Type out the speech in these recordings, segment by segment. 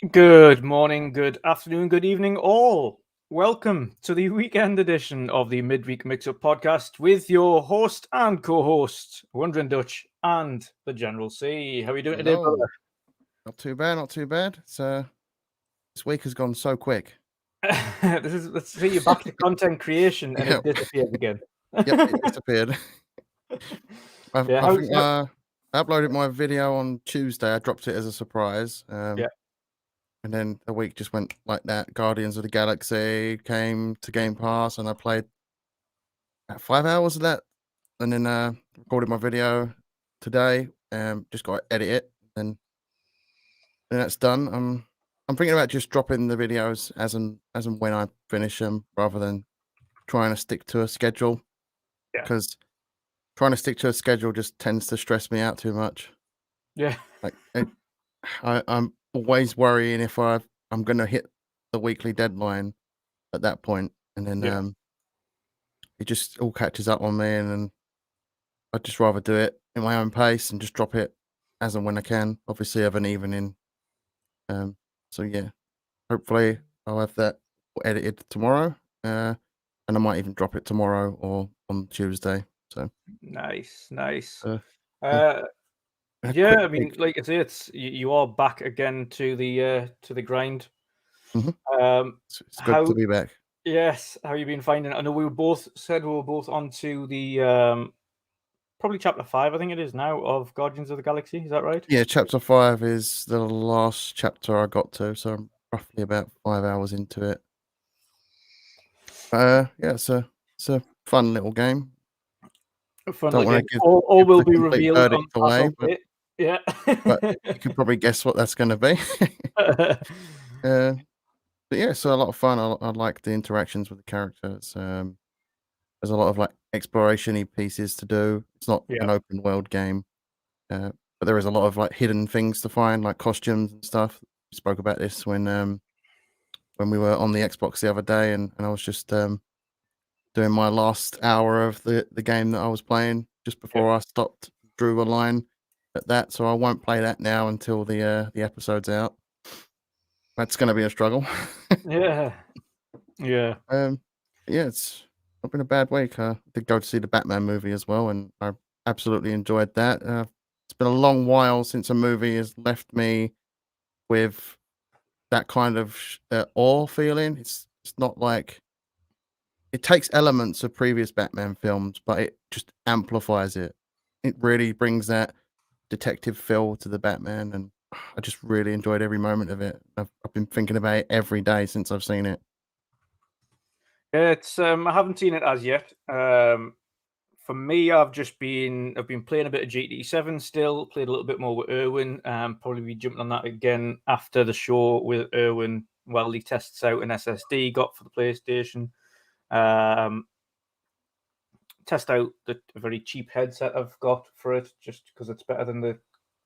Good morning, good afternoon, good evening, all. Welcome to the weekend edition of the Midweek Mix-Up podcast with your host and co-host, WandrinDutch and the General C. How are you doing today, Hello. Not too bad, not too bad. This week has gone so quick. brother? Let's see you back to content creation and it Yep, disappears again. yep, it disappeared. Yeah, I think I uploaded my video on Tuesday. I dropped it as a surprise. Yeah. And then the week just went like that. Guardians of the Galaxy came to Game Pass, and I played about 5 hours of that, and then recorded my video today. Just got to edit it, and then that's done. I'm thinking about just dropping the videos as and when I finish them, rather than trying to stick to a schedule, Yeah. because trying to stick to a schedule just tends to stress me out too much. Yeah. Like I'm always worrying if I'm gonna hit the weekly deadline at that point, and then Yeah. it just all catches up on me, and then I'd just rather do it in my own pace and just drop it as and when I can. Obviously, of an evening. So yeah, hopefully I'll have that edited tomorrow, and I might even drop it tomorrow or on Tuesday. So Nice. uh, yeah, Uh, a yeah, quick I week. mean, like I say, you are back again to the grind. Mhm. Um, It's good to how be back. Yes, how you been finding it? I know we were both onto the probably chapter 5, I think it is now, of Guardians of the Galaxy. Is that right? Yeah, chapter 5 is the last chapter I got to, so I'm roughly about 5 hours into it. Yeah, it's a fun little game. Fun Don't little want game. to give All give will the be complete revealed on verdict Pass away, I'll Play. Yeah. but you could probably guess what that's gonna be. Uh, but yeah, it's a lot of fun. I like the interactions with the characters. There's a lot of, like, exploration-y pieces to do. It's not Yeah. an open world game, but there is a lot of, like, hidden things to find, like costumes and stuff. We spoke about this when we were on the Xbox the other day, and I was just doing my last hour of the game that I was playing just Yeah. before I stopped, drew a line at that. So I won't play that now until the episode's out. That's going to be a struggle. Yeah. Yeah. um, yeah, it's not been a bad week. I did go to see the Batman movie as well, and I absolutely enjoyed that. It's been a long while since a movie has left me with that kind of awe feeling. It's not like it takes elements of previous Batman films, but it just amplifies it. It really brings that detective feel to the Batman, and I just really enjoyed every moment of it. I've been thinking about it every day since I've seen it. Yeah, it's I haven't seen it as yet. For me, I've been playing a bit of GT7 still, played a little bit more with Irwin. Probably be jumping on that again after the show with Irwin while he tests out an SSD got for the PlayStation. Um, test out the very cheap headset I've got for it, just because it's better than the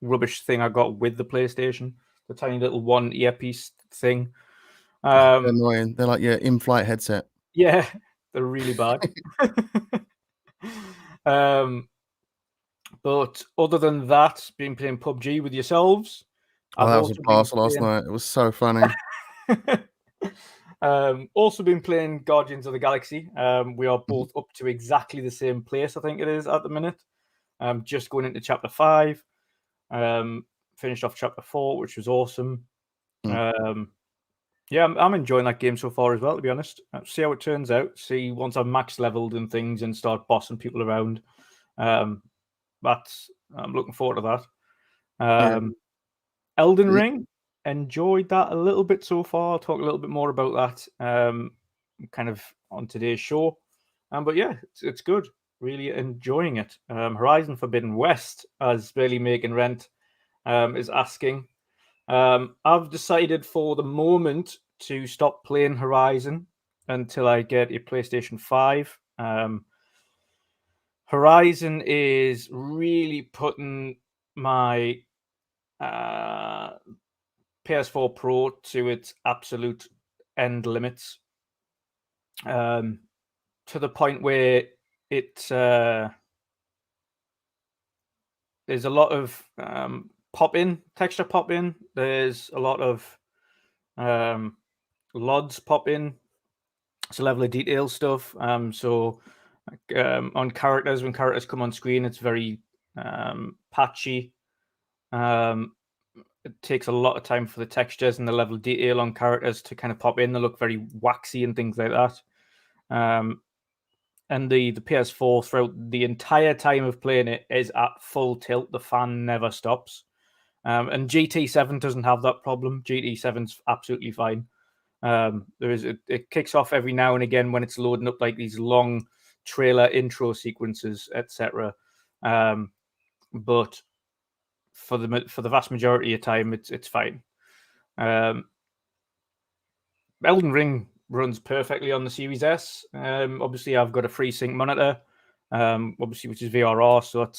rubbish thing I got with the PlayStation, the tiny little one earpiece thing. Oh, they're Um, annoying. They're like your in-flight headset. yeah, they're really bad. um, but other than that, been playing PUBG with yourselves. Oh, I've that was a also been blast last playing. night. It was so funny. Also been playing Guardians of the Galaxy. We are Mhm. both up to exactly the same place, I think it is at the minute. Just going into chapter 5. Finished off chapter 4, which was awesome. Mm. Yeah, I'm enjoying that game so far as well, to be honest. See how it turns out. See once I'm max leveled and things and start bossing people around. Um, that's I'm looking forward to that. Yeah. Elden Yeah. Ring, enjoyed that a little bit so far. I'll talk a little bit more about that kind of on today's show. But yeah, it's good. Really enjoying it. Horizon Forbidden West, as Barely Making Rent is asking. I've decided for the moment to stop playing Horizon until I get a PlayStation 5. Horizon is really putting my PS4 Pro to its absolute end limits, to the point where it there's a lot of texture pop in. There's a lot of LODs pop in. It's a level of detail stuff. So on characters, when characters come on screen, it's very patchy. It takes a lot of time for the textures and the level of detail on characters to kind of pop in. They look very waxy and things like that. And the PS4 throughout the entire time of playing it is at full tilt. The fan never stops. And GT7 doesn't have that problem. GT7's absolutely fine. It kicks off every now and again when it's loading up like these long trailer intro sequences, etc. But for the vast majority of time, it's fine. Elden Ring runs perfectly on the Series S. Obviously, I've got a FreeSync monitor, obviously, which is VRR, so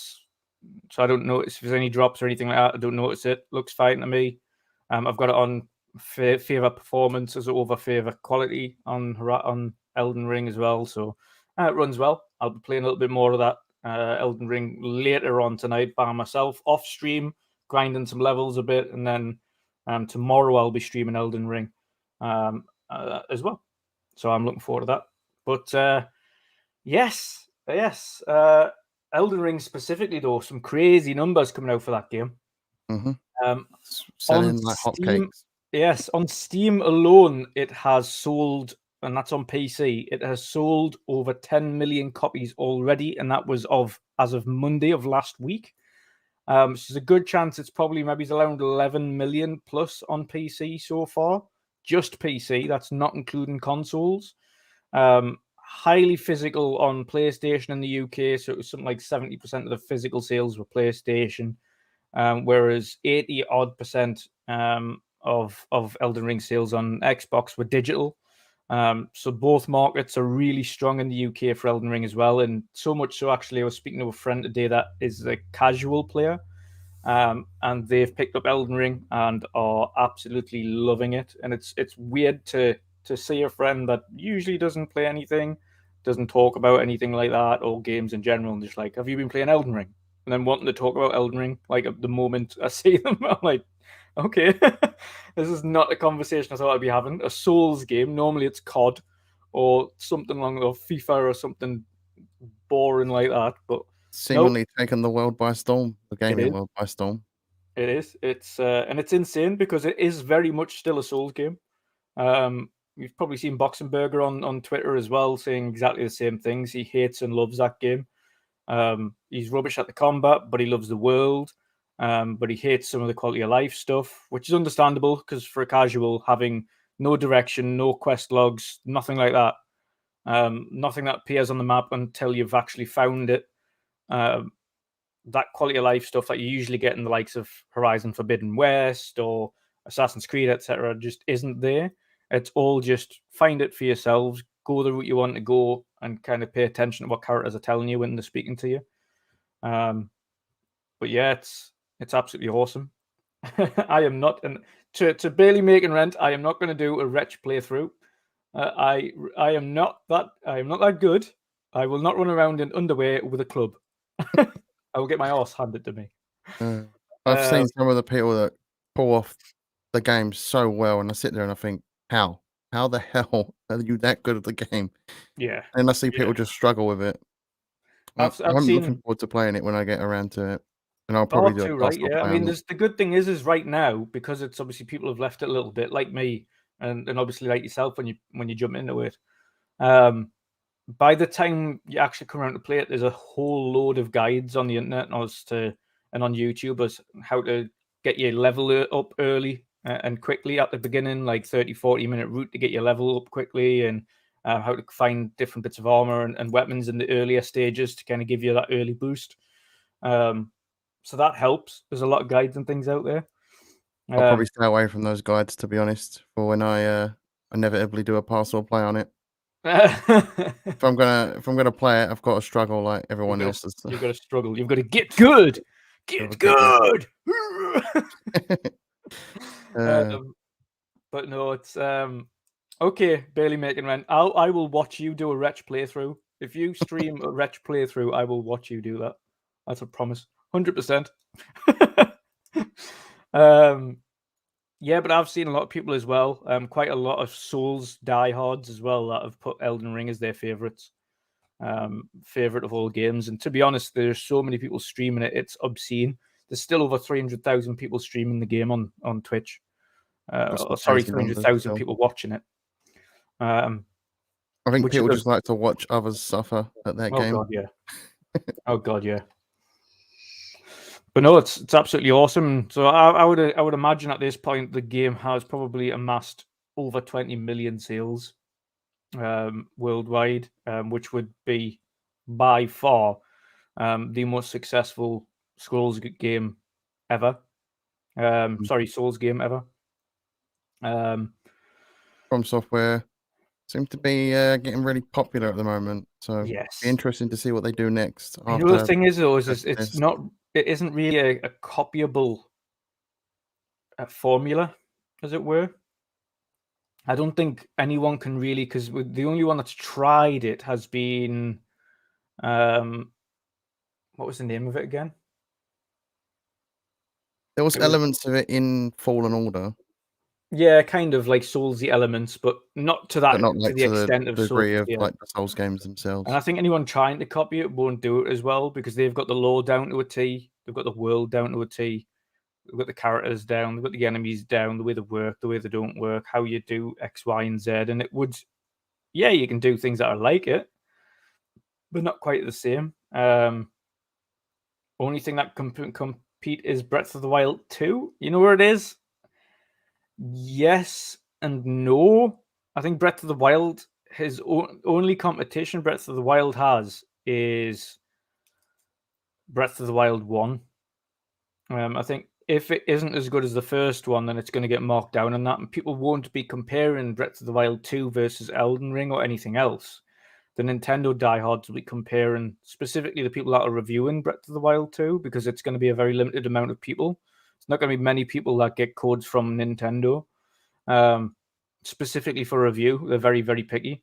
I don't notice if there's any drops or anything like that. I don't notice it. Looks fine to me. I've got it on favor performance as over favor quality on Elden Ring as well, so it runs well. I'll be playing a little bit more of that Elden Ring later on tonight by myself off stream, grinding some levels a bit, and then tomorrow I'll be streaming Elden Ring as well. So I'm looking forward to that. But yes. Elden Ring specifically, though, some crazy numbers coming out for that game. Selling like hotcakes. Yes, on Steam alone, it has sold, and that's on PC. It has sold over 10 million copies already, and that was as of Monday of last week. So there's a good chance it's probably maybe around 11 million plus on PC so far. Just PC. That's not including consoles. Highly physical on PlayStation in the UK, so it was something like 70% of the physical sales were PlayStation, whereas 80% of Elden Ring sales on Xbox were digital. So both markets are really strong in the UK for Elden Ring as well, and so much so actually I was speaking to a friend today that is a casual player, and they've picked up Elden Ring and are absolutely loving it. And it's weird to see a friend that usually doesn't play anything, doesn't talk about anything like that, or games in general, and just like, have you been playing Elden Ring? And then wanting to talk about Elden Ring, like at the moment I see them, I'm like, okay, this is not a conversation I thought I'd be having. A Souls game, normally it's COD or something along, or FIFA or something boring like that. But Seemingly taken the world by storm, the gaming is. world by storm. It is. And it's insane because it is very much still a Souls game. You've probably seen Boxenberger on Twitter as well saying exactly the same things. He hates and loves that game. He's rubbish at the combat, but he loves the world. But he hates some of the quality of life stuff, which is understandable because for a casual, having no direction, no quest logs, nothing like that, nothing that appears on the map until you've actually found it. That quality of life stuff that you usually get in the likes of Horizon Forbidden West or Assassin's Creed, etc., just isn't there. It's all just find it for yourselves, go the route you want to go, and kind of pay attention to what characters are telling you when they're speaking to you. But yeah, it's absolutely awesome. I am not, and to barely making rent, I am not going to do a wretch playthrough. I am not that good. I will not run around in underwear with a club. I will get my arse handed to me. I've seen some of the people that pull off the game so well, and I sit there and I think, how the hell are you that good at the game? Yeah, and I see people just struggle with it. I've I'm seen. looking forward to playing it when I get around to it, and I'll probably do a right? cast-off Yeah, I play mean, on it. the good thing is right now, because it's obviously people have left it a little bit, like me, and obviously like yourself when you jump into it. By the time you actually come around to play it, there's a whole load of guides on the internet and on YouTube as how to get your level up early and quickly at the beginning, like 30-40 minute route to get your level up quickly, and how to find different bits of armor and weapons in the earlier stages to kind of give you that early boost. So that helps. There's a lot of guides and things out there. I'll probably stay away from those guides, to be honest, for when I inevitably do a parcel play on it. If I'm gonna play it, I've got to struggle like everyone else does. You've got to struggle. You've got to get good. Get good. But no, it's okay. Barely making rent. I will watch you do a wretch playthrough. If you stream a wretch playthrough, I will watch you do that. That's a promise. 100%. Yeah, but I've seen a lot of people as well. Quite a lot of Souls diehards as well that have put Elden Ring as their favorites. Favorite of all games. And to be honest, there's so many people streaming it; it's obscene. There's still over 300,000 people streaming the game on Twitch. That's some Sorry, crazy numbers 300,000 still. people watching it. I think Which people does. just like to watch others suffer at that Oh game. god, yeah. Oh god, yeah. But no, it's absolutely awesome. So I would imagine at this point the game has probably amassed over 20 million sales worldwide, which would be by far the most successful Scrolls game ever. Sorry, Souls game ever. From Software seem to be getting really popular at the moment, so Yes. be interesting to see what they do next. You know, the thing is, though, is after it's this. not, it isn't really a copyable formula, as it were. I don't think anyone can really, because the only one that's tried it has been, what was the name of it again? There was It was, elements of it in Fallen Order, yeah, kind of like Soulsy elements, but not to but that, not to like the to the extent of Souls. degree of Yeah. like the Souls games And themselves. I think anyone trying to copy it won't do it as well, because they've got the lore down to a T, they've got the world down to a T, they've got the characters down, they've got the enemies down, the way they work, the way they don't work, how you do X, Y, and Z. And it would, yeah, you can do things that are like it, but not quite the same. Only thing that can compete is Breath of the Wild 2. You know where it is? Yes and no. I think Breath of the Wild, his only competition Breath of the Wild has is Breath of the Wild 1. I think if it isn't as good as the first one, then it's going to get marked down on that, and people won't be comparing Breath of the Wild 2 versus Elden Ring or anything else. The Nintendo diehards will be comparing specifically the people that are reviewing Breath of the Wild 2, because it's going to be a very limited amount of people. It's not going to be many people that get codes from Nintendo specifically for review. They're very, very picky.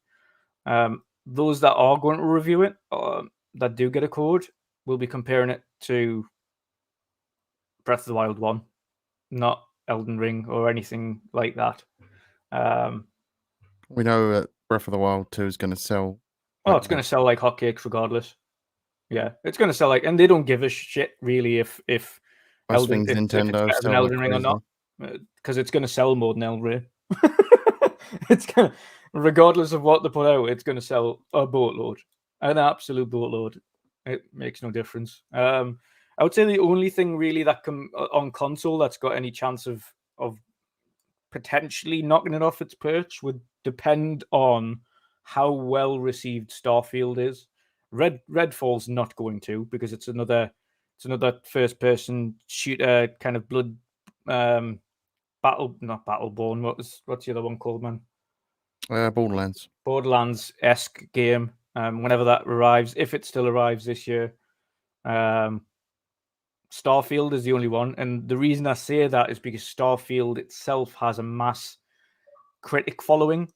Those that are going to review it, that do get a code, will be comparing it to Breath of the Wild 1, not Elden Ring or anything like that. We know that Breath of the Wild 2 is going to sell. Oh, it's going to sell like hotcakes regardless. Yeah, it's going to sell like, and they don't give a shit really if most Elden, things if it's Nintendo better than sell like Elden Ring or crazy. not, because it's going to sell more than Elden Ring. It's going to, regardless of what they put out, it's going to sell a boatload, an absolute boatload. It makes no difference. I would say the only thing really that can on console that's got any chance of potentially knocking it off its perch would depend on how well received Starfield is. Redfall's not going to, because it's another first person shooter kind of blood not Battleborn. What's the other one called, man? Borderlands-esque game. Whenever that arrives, if it still arrives this year, Starfield is the only one. And the reason I say that is because Starfield itself has a mass critic following.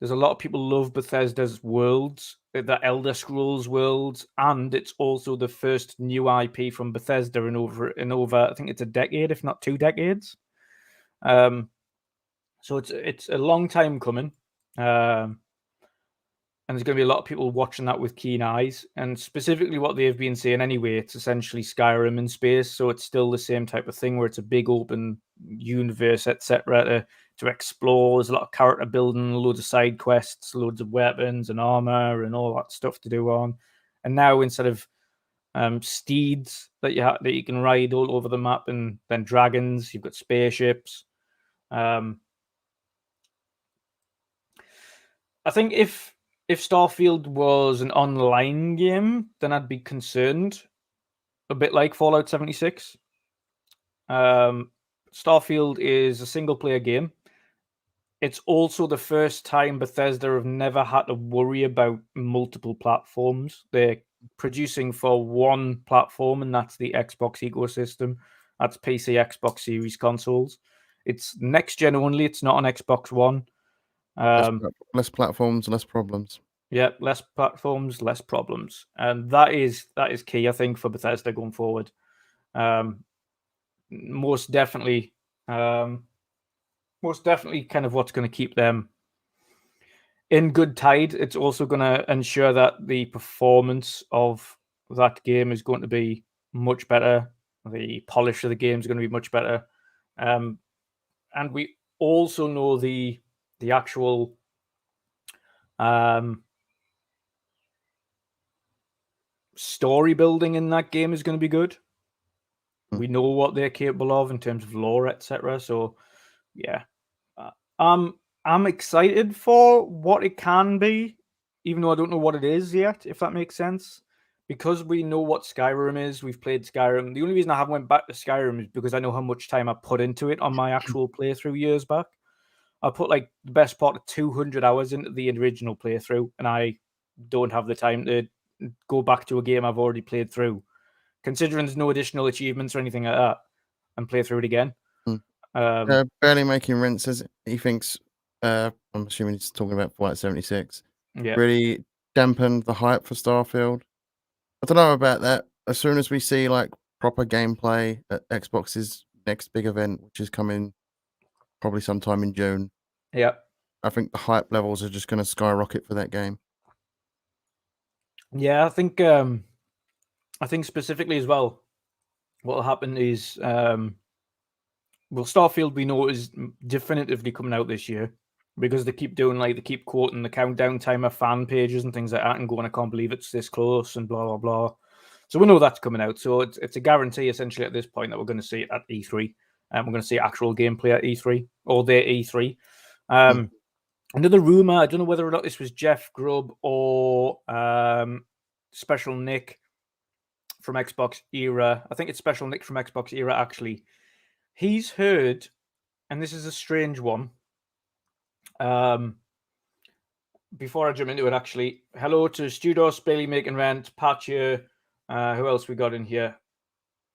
There's a lot of people love Bethesda's worlds, the Elder Scrolls worlds, and it's also the first new IP from Bethesda in over I think it's a decade, if not 2 decades. So it's a long time coming. And there's going to be a lot of people watching that with keen eyes. And specifically what they've been saying anyway, it's essentially Skyrim in space. So it's still the same type of thing where it's a big open universe, etc. to explore. There's a lot of character building, loads of side quests, loads of weapons and armor and all that stuff to do on. And now instead of steeds that you can ride all over the map, and then dragons, you've got spaceships. I think if Starfield was an online game, then I'd be concerned, a bit like Fallout 76. Starfield is a single-player game. It's also the first time Bethesda have never had to worry about multiple platforms. They're producing for one platform, and that's the Xbox ecosystem. That's PC, Xbox Series consoles. It's next-gen only. It's not on Xbox One. Less platforms, less problems. Yeah, less platforms, less problems, and that is key, I think, for Bethesda going forward. Most definitely, most definitely kind of what's going to keep them in good tide. It's also going to ensure that the performance of that game is going to be much better. The polish of the game is going to be much better. And we also know the actual story building in that game is going to be good. We know what they're capable of in terms of lore, etc. So, yeah, I'm excited for what it can be, even though I don't know what it is yet. If that makes sense, because we know what Skyrim is. We've played Skyrim. The only reason I haven't went back to Skyrim is because I know how much time I put into it on my actual playthrough years back. I put like the best part of 200 hours into the original playthrough, and I don't have the time to go back to a game I've already played through. Considering there's no additional achievements or anything like that, and play through it again. Barely making rent says he thinks, I'm assuming he's talking about Flight 76, Yeah. really dampened the hype for Starfield. I don't know about that. As soon as we see like proper gameplay at Xbox's next big event, which is coming probably sometime in June, Yeah. I think the hype levels are just going to skyrocket for that game. Yeah, I think specifically as well, what will happen is Starfield we know is definitively coming out this year because they keep doing they keep quoting the countdown timer fan pages and things like that and going, I can't believe it's this close and blah blah blah. So we know that's coming out. So it's a guarantee essentially at this point that we're going to see it at E3. And we're going to see actual gameplay at E3 or their E3. Another rumor, I don't know whether or not this was Jeff Grubb or Special Nick from Xbox Era. I think it's Special Nick from Xbox Era, actually. He's heard, and this is a strange one. Before I jump into it, actually, hello to Studos, Bailey Making Rent, Patcher. Who else we got in here?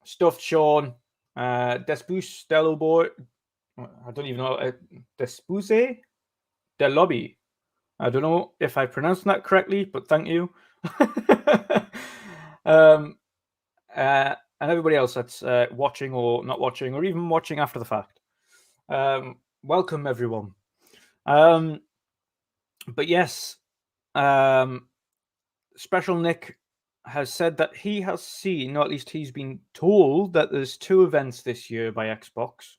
Stuffed Sean, Despus, Dello Boy. I don't even know. Despuse? Del Lobby. I don't know if I pronounced that correctly, but thank you. And everybody else that's watching or not watching or even watching after the fact. Welcome, everyone. But yes, Special Nick has said that he has seen, or at least he's been told, that there's 2 events this year by Xbox.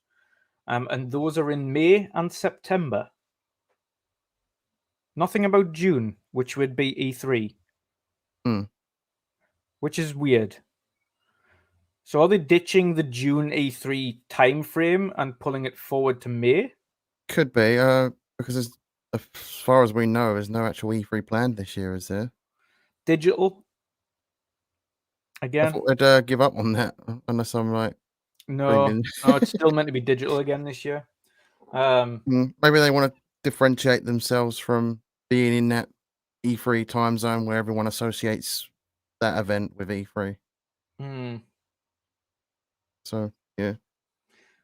And those are in May and September. Nothing about June, which would be E3. Which is weird. So are they ditching the June E3 timeframe and pulling it forward to May? Could be, because as far as we know, there's no actual E3 planned this year, is there? Digital? I Again? thought they'd give up on that, unless I'm like... No, it's still meant to be digital again this year. Maybe they want to differentiate themselves from being in that E3 time zone where everyone associates that event with E3. So, yeah.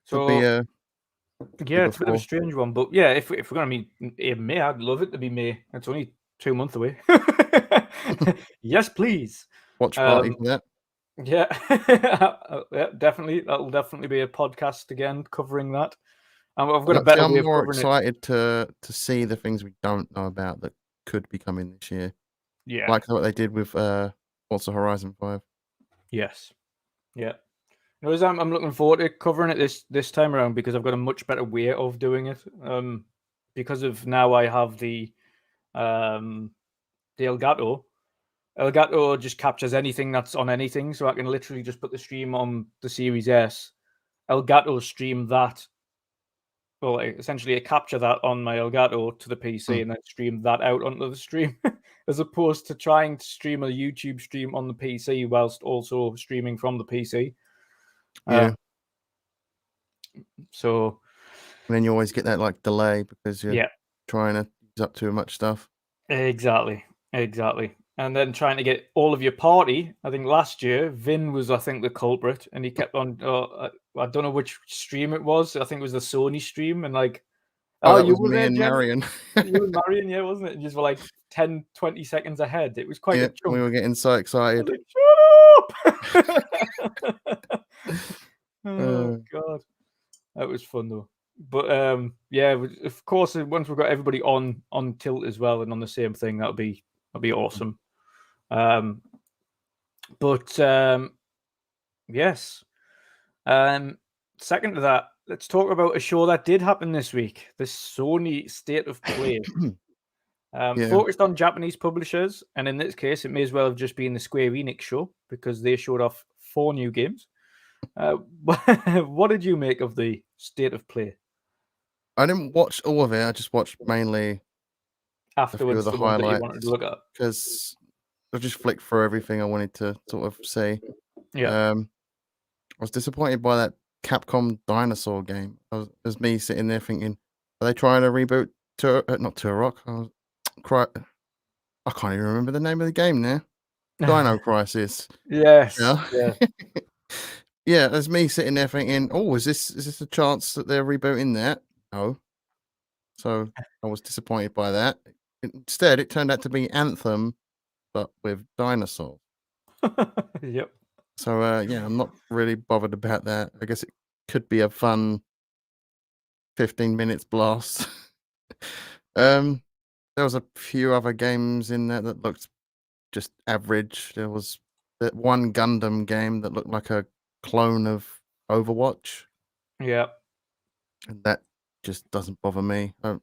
Could be So, yeah, it's a bit of a before. strange one. But yeah, if we're going to be in May, I'd love it to be May. It's only 2 months away. Yes, please. Watch party for that. Yeah. Yeah, definitely. That'll definitely be a podcast again covering that. I've got a better way I'm of more covering it. excited to see the things we don't know about that could be coming this year. Yeah. Like what they did with Forza Horizon 5. Yes. Yeah. No, I'm looking forward to covering it this time around because I've got a much better way of doing it. Because of now I have the Elgato. Elgato just captures anything that's on anything, so I can literally just put the stream on the Series S. Elgato stream that. Well, essentially, I capture that on my Elgato to the PC and then stream that out onto the stream, as opposed to trying to stream a YouTube stream on the PC whilst also streaming from the PC. Yeah. So, and then you always get that like delay because you're trying to use up too much stuff. Exactly. And then trying to get all of your party. I think last year, Vin was, I think, the culprit, and he kept on. I don't know which stream it was. I think it was the Sony stream, and like, that you was were me there, and Jen? Marion. You and Marion, yeah, wasn't it? And just were like 10, 20 seconds ahead. It was quite a chunk. We were getting so excited. Like, shut up! Oh God, that was fun though. But yeah, of course, once we've got everybody on tilt as well and on the same thing, that'll be awesome. But yes. Second to that, let's talk about a show that did happen this week: the Sony State of Play. Yeah. Focused on Japanese publishers, and in this case, it may as well have just been the Square Enix show because they showed off 4 new games. What did you make of the State of Play? I didn't watch all of it. I just watched mainly a few of Afterwards, the the ones that you wanted to highlights look at. because I just flicked through everything I wanted to sort of see. Yeah. I was disappointed by that Capcom dinosaur game. It was me sitting there thinking, are they trying to reboot not Turok? I can't even remember the name of the game now. Dino Crisis. Yes. Yeah. Yeah. Yeah, there's me sitting there thinking, oh, is this a chance that they're rebooting that? No. So I was disappointed by that. Instead, it turned out to be Anthem, but with dinosaurs. Yep. So yeah, I'm not really bothered about that. I guess it could be a fun 15 minutes blast. There was a few other games in there that looked just average. There was that one Gundam game that looked like a clone of Overwatch, Yeah. and that just doesn't bother me. I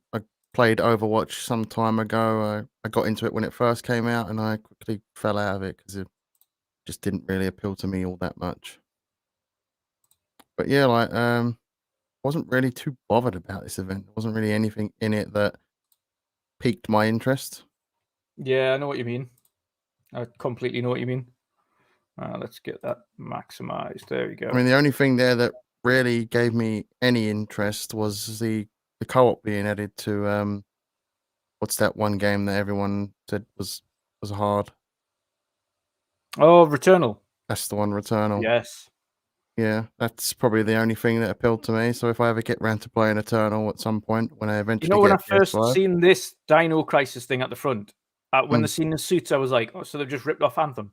played Overwatch some time ago. I got into it when it first came out, and I quickly fell out of it because it just didn't really appeal to me all that much. But yeah, like wasn't really too bothered about this event. There wasn't really anything in it that piqued my interest. Yeah, I know what you mean. I completely know what you mean. Let's get that maximized. There we go. I mean, the only thing there that really gave me any interest was the co-op being added to what's that one game that everyone said was hard? Oh, Returnal. That's the one, Returnal. Yes. Yeah, that's probably the only thing that appealed to me. So if I ever get round to playing Eternal at some point, when I You eventually know, when I get first PS5, seen this Dino Crisis thing at the front, when they Mm. seen the suits, I was like, oh, so they've just ripped off Anthem.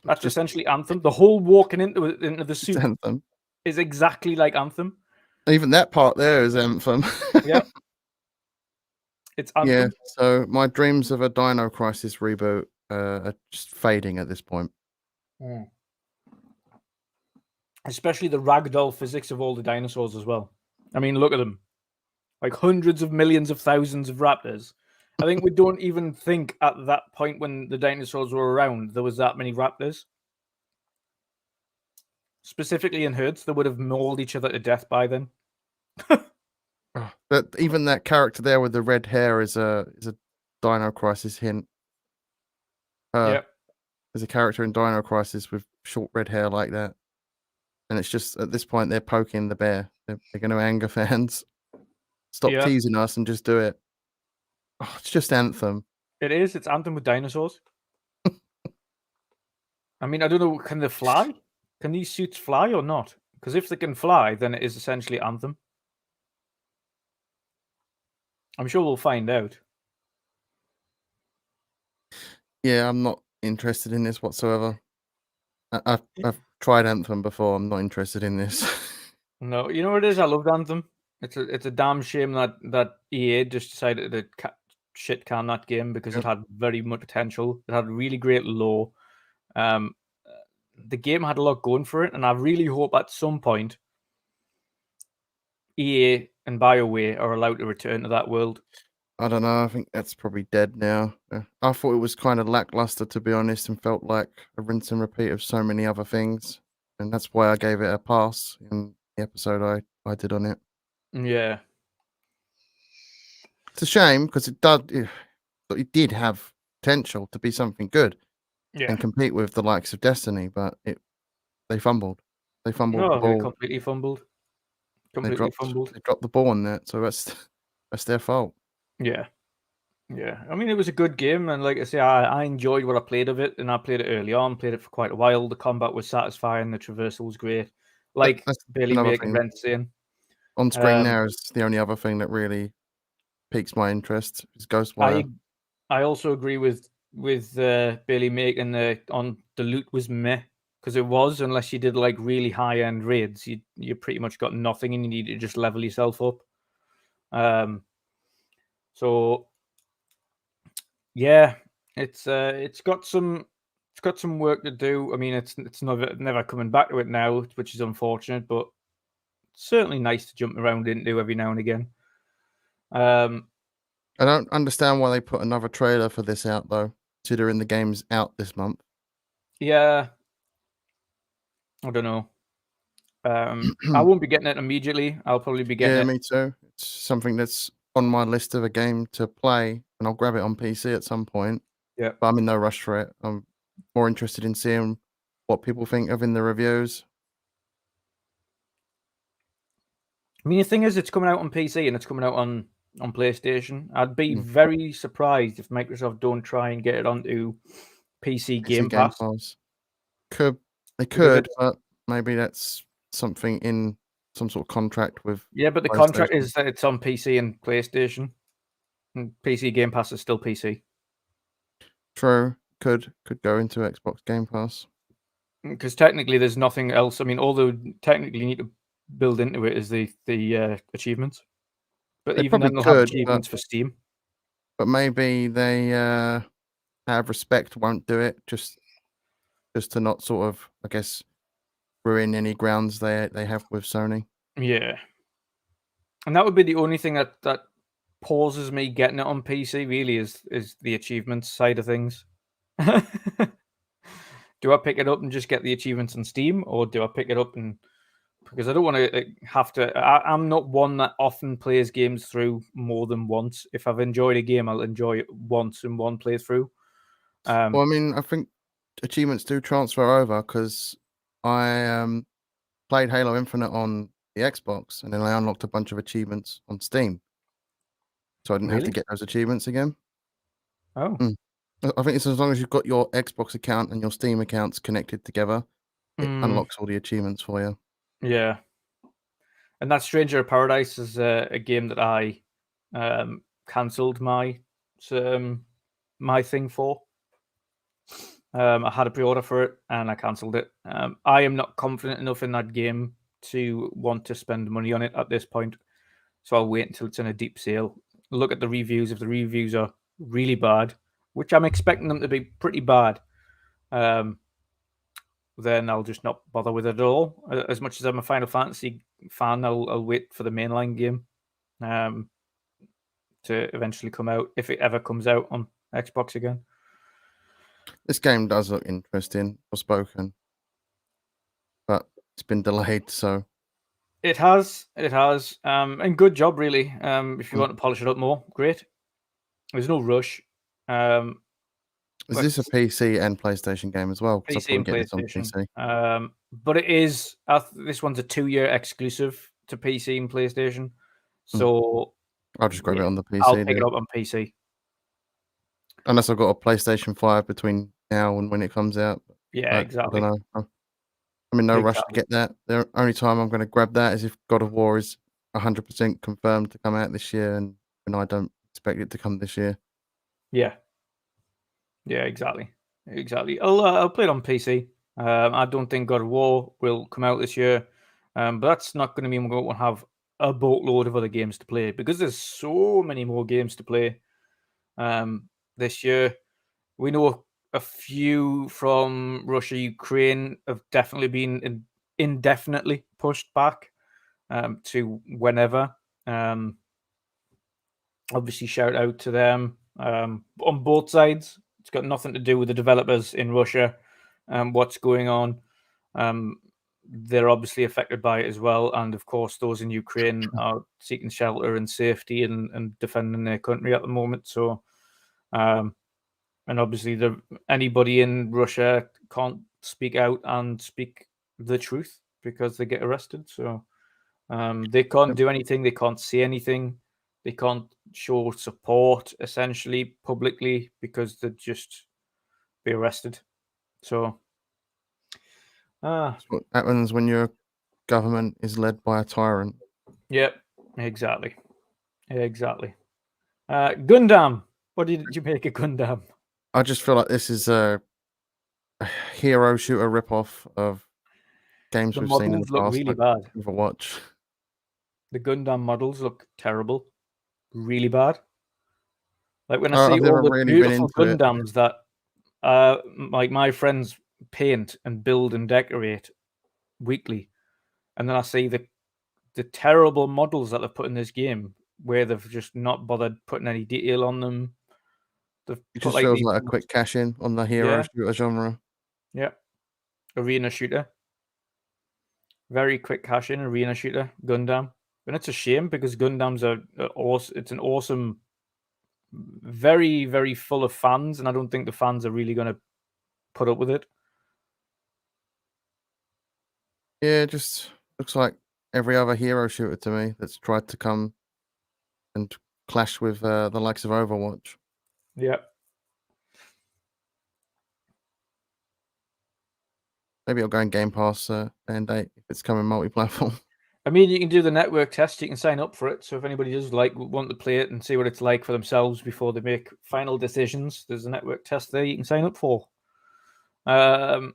That's just essentially Anthem. The whole walking into the it's suit Anthem. is exactly like Anthem. Even that part there is Anthem. Yep. It's Yeah, Anthem. so my dreams of a Dino Crisis reboot are just fading at this point. Especially the ragdoll physics of all the dinosaurs as well. I mean, look at them. Like hundreds of millions of thousands of raptors. I think we don't even think at that point when the dinosaurs were around, there was that many raptors. Specifically in herds, they would have mauled each other to death by then. But even that character there with the red hair is a Dino Crisis hint. Yep. There's a character in Dino Crisis with short red hair like that, and it's just at this point they're poking the bear. They're going to anger fans. Stop teasing us and just do it. Oh, it's just Anthem. It is. It's Anthem with dinosaurs. I mean, I don't know. Can they fly? Can these suits fly or not? Because if they can fly, then it is essentially Anthem. I'm sure we'll find out. Yeah, I'm not interested in this whatsoever. I've tried Anthem before. I'm not interested in this. No, you know what it is? I loved Anthem. It's a damn shame that EA just decided to shit can that game because it had very much potential. It had really great lore. The game had a lot going for it, and I really hope at some point EA and BioWare are allowed to return to that world. I don't know. I think that's probably dead now. I thought it was kind of lackluster, to be honest, and felt like a rinse and repeat of so many other things. And that's why I gave it a pass in the episode I did on it. Yeah. It's a shame because it did have potential to be something good and compete with the likes of Destiny, but they fumbled. They fumbled the ball. They completely fumbled. They dropped the ball on that, so that's their fault. Yeah. Yeah. I mean, it was a good game, and like I say, I enjoyed what I played of it, and I played it early on, played it for quite a while. The combat was satisfying, the traversal was great. Like That's Billy another making thing. Rent saying. On screen now is the only other thing that really piques my interest is Ghostwire. I also agree with Bailey making the loot was meh. because it was, unless you did like really high end raids, you pretty much got nothing, and you need to just level yourself up. So yeah, it's got some work to do. I mean, it's never coming back to it now, which is unfortunate, but certainly nice to jump around into every now and again. I don't understand why they put another trailer for this out though, considering the game's out this month. Yeah, I don't know. I won't be getting it immediately. I'll probably be getting Yeah, it. me too. It's something that's on my list of a game to play, and I'll grab it on PC at some point. Yeah. But I'm in no rush for it. I'm more interested in seeing what people think of in the reviews. I mean, the thing is, it's coming out on PC and it's coming out on PlayStation. I'd be Mm. very surprised if Microsoft don't try and get it onto PC Game Pass. They could, but maybe that's something in some sort of contract with. Yeah, but the contract is that it's on PC and PlayStation. And PC Game Pass is still PC. True, could go into Xbox Game Pass. Because technically, there's nothing else. I mean, although technically you need to build into it is the achievements, but They even then probably they'll have could, achievements for Steam. but maybe they out of respect won't do it just to not sort of, I guess, ruin any grounds they have with Sony. Yeah, and that would be the only thing that pauses me getting it on PC. Really, is the achievements side of things. Do I pick it up and just get the achievements on Steam, or do I pick it up and because I don't want to have to. I'm not one that often plays games through more than once. If I've enjoyed a game, I'll enjoy it once in one playthrough. Well, I mean, I think achievements do transfer over because I played Halo Infinite on the Xbox, and then I unlocked a bunch of achievements on Steam, so I didn't have to get those achievements again. Oh, I think it's as long as you've got your Xbox account and your Steam accounts connected together, it unlocks all the achievements for you. Yeah, and that Stranger of Paradise is a game that I cancelled my thing for. I had a pre-order for it and I cancelled it. I am not confident enough in that game to want to spend money on it at this point, so I'll wait until it's in a deep sale. Look at the reviews. If the reviews are really bad, which I'm expecting them to be pretty bad, then I'll just not bother with it at all. As much as I'm a Final Fantasy fan, I'll wait for the mainline game to eventually come out, if it ever comes out on Xbox again. This game does look interesting, Forspoken, but it's been delayed, so It has, and good job, really. If you want to polish it up more, great. There's no rush. Is this a PC and PlayStation game as well? Because PC I'll and probably get this on PlayStation. PC. But it is. This one's a 2-year exclusive to PC and PlayStation. So I'll just grab it on the PC. I'll pick it up on PC. Unless I've got a PlayStation 5 between now and when it comes out. Yeah, exactly. I don't know. I'm in no rush to get that. The only time I'm going to grab that is if God of War is 100% confirmed to come out this year, and I don't expect it to come this year. Yeah. Yeah, exactly. I'll play it on PC. I don't think God of War will come out this year, but that's not going to mean we're going to have a boatload of other games to play because there's so many more games to play this year. We know a few from Russia, Ukraine have definitely been indefinitely pushed back to whenever. Obviously, shout out to them on both sides. It's got nothing to do with the developers in Russia and what's going on. They're obviously affected by it as well. And of course, those in Ukraine are seeking shelter and safety and defending their country at the moment. So, and obviously, anybody in Russia can't speak out and speak the truth because they get arrested. So, they can't do anything. They can't say anything. They can't show support essentially publicly because they'd just be arrested. So, That's what happens when your government is led by a tyrant. Yep, exactly. Gundam. What did you make of Gundam? I just feel like this is a hero shooter ripoff of games The we've seen in the models look past, really like bad. Overwatch. The Gundam models look terrible, really bad. Like when I see I've all never the really been beautiful into it. Gundams that like my friends paint and build and decorate weekly, and then I see the terrible models that they've put in this game where they've just not bothered putting any detail on them. They've It put just like feels these, like a quick cash in on the hero yeah, shooter genre. yeah, arena shooter, very quick cash in arena shooter Gundam, and it's a shame because Gundams are awesome. It's an awesome, very very full of fans, and I don't think the fans are really going to put up with it. Yeah, it just looks like every other hero shooter to me that's tried to come and clash with the likes of Overwatch. Yeah. Maybe it'll go in Game Pass and date if it's coming multi-platform. I mean, you can do the network test. You can sign up for it. So if anybody does want to play it and see what it's like for themselves before they make final decisions, there's a network test there you can sign up for. Are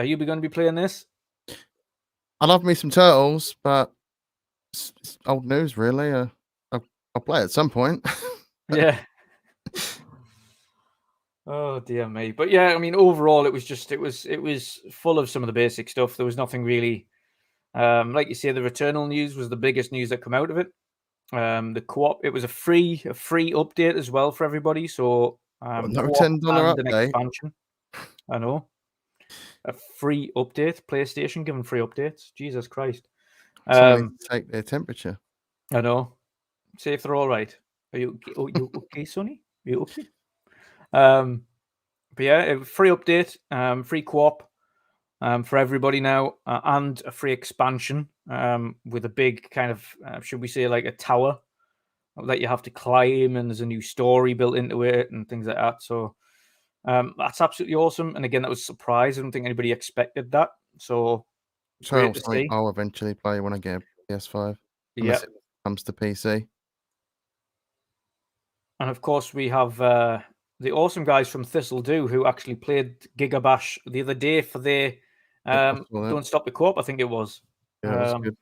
you going to be playing this? I love me some Turtles, but it's old news, really. I'll play it at some point. Yeah. Oh dear me. But yeah, I mean, overall, it was full of some of the basic stuff. There was nothing really. Like you say, the Returnal news was the biggest news that come out of it. The co-op, it was a free update as well for everybody. So No co-op $10 and an update. expansion. I know. A free update. PlayStation giving free updates. Jesus Christ. Someone needs to take their temperature. I know. See if they're all right. Are you okay? Oh, you okay, Sonny? Are you okay? But yeah, a free update, free co-op for everybody now, and a free expansion with a big kind of, should we say, like a tower that you have to climb, and there's a new story built into it and things like that. So that's absolutely awesome. And again, that was a surprise. I don't think anybody expected that. So great to Something see. I'll eventually play when I get a PS5, Yeah. unless it comes to PC. And of course, we have the awesome guys from Thistle Do who actually played Gigabash the other day for their Yep, I saw that. Don't Stop the Co-op, I think it was. Yeah, it was good.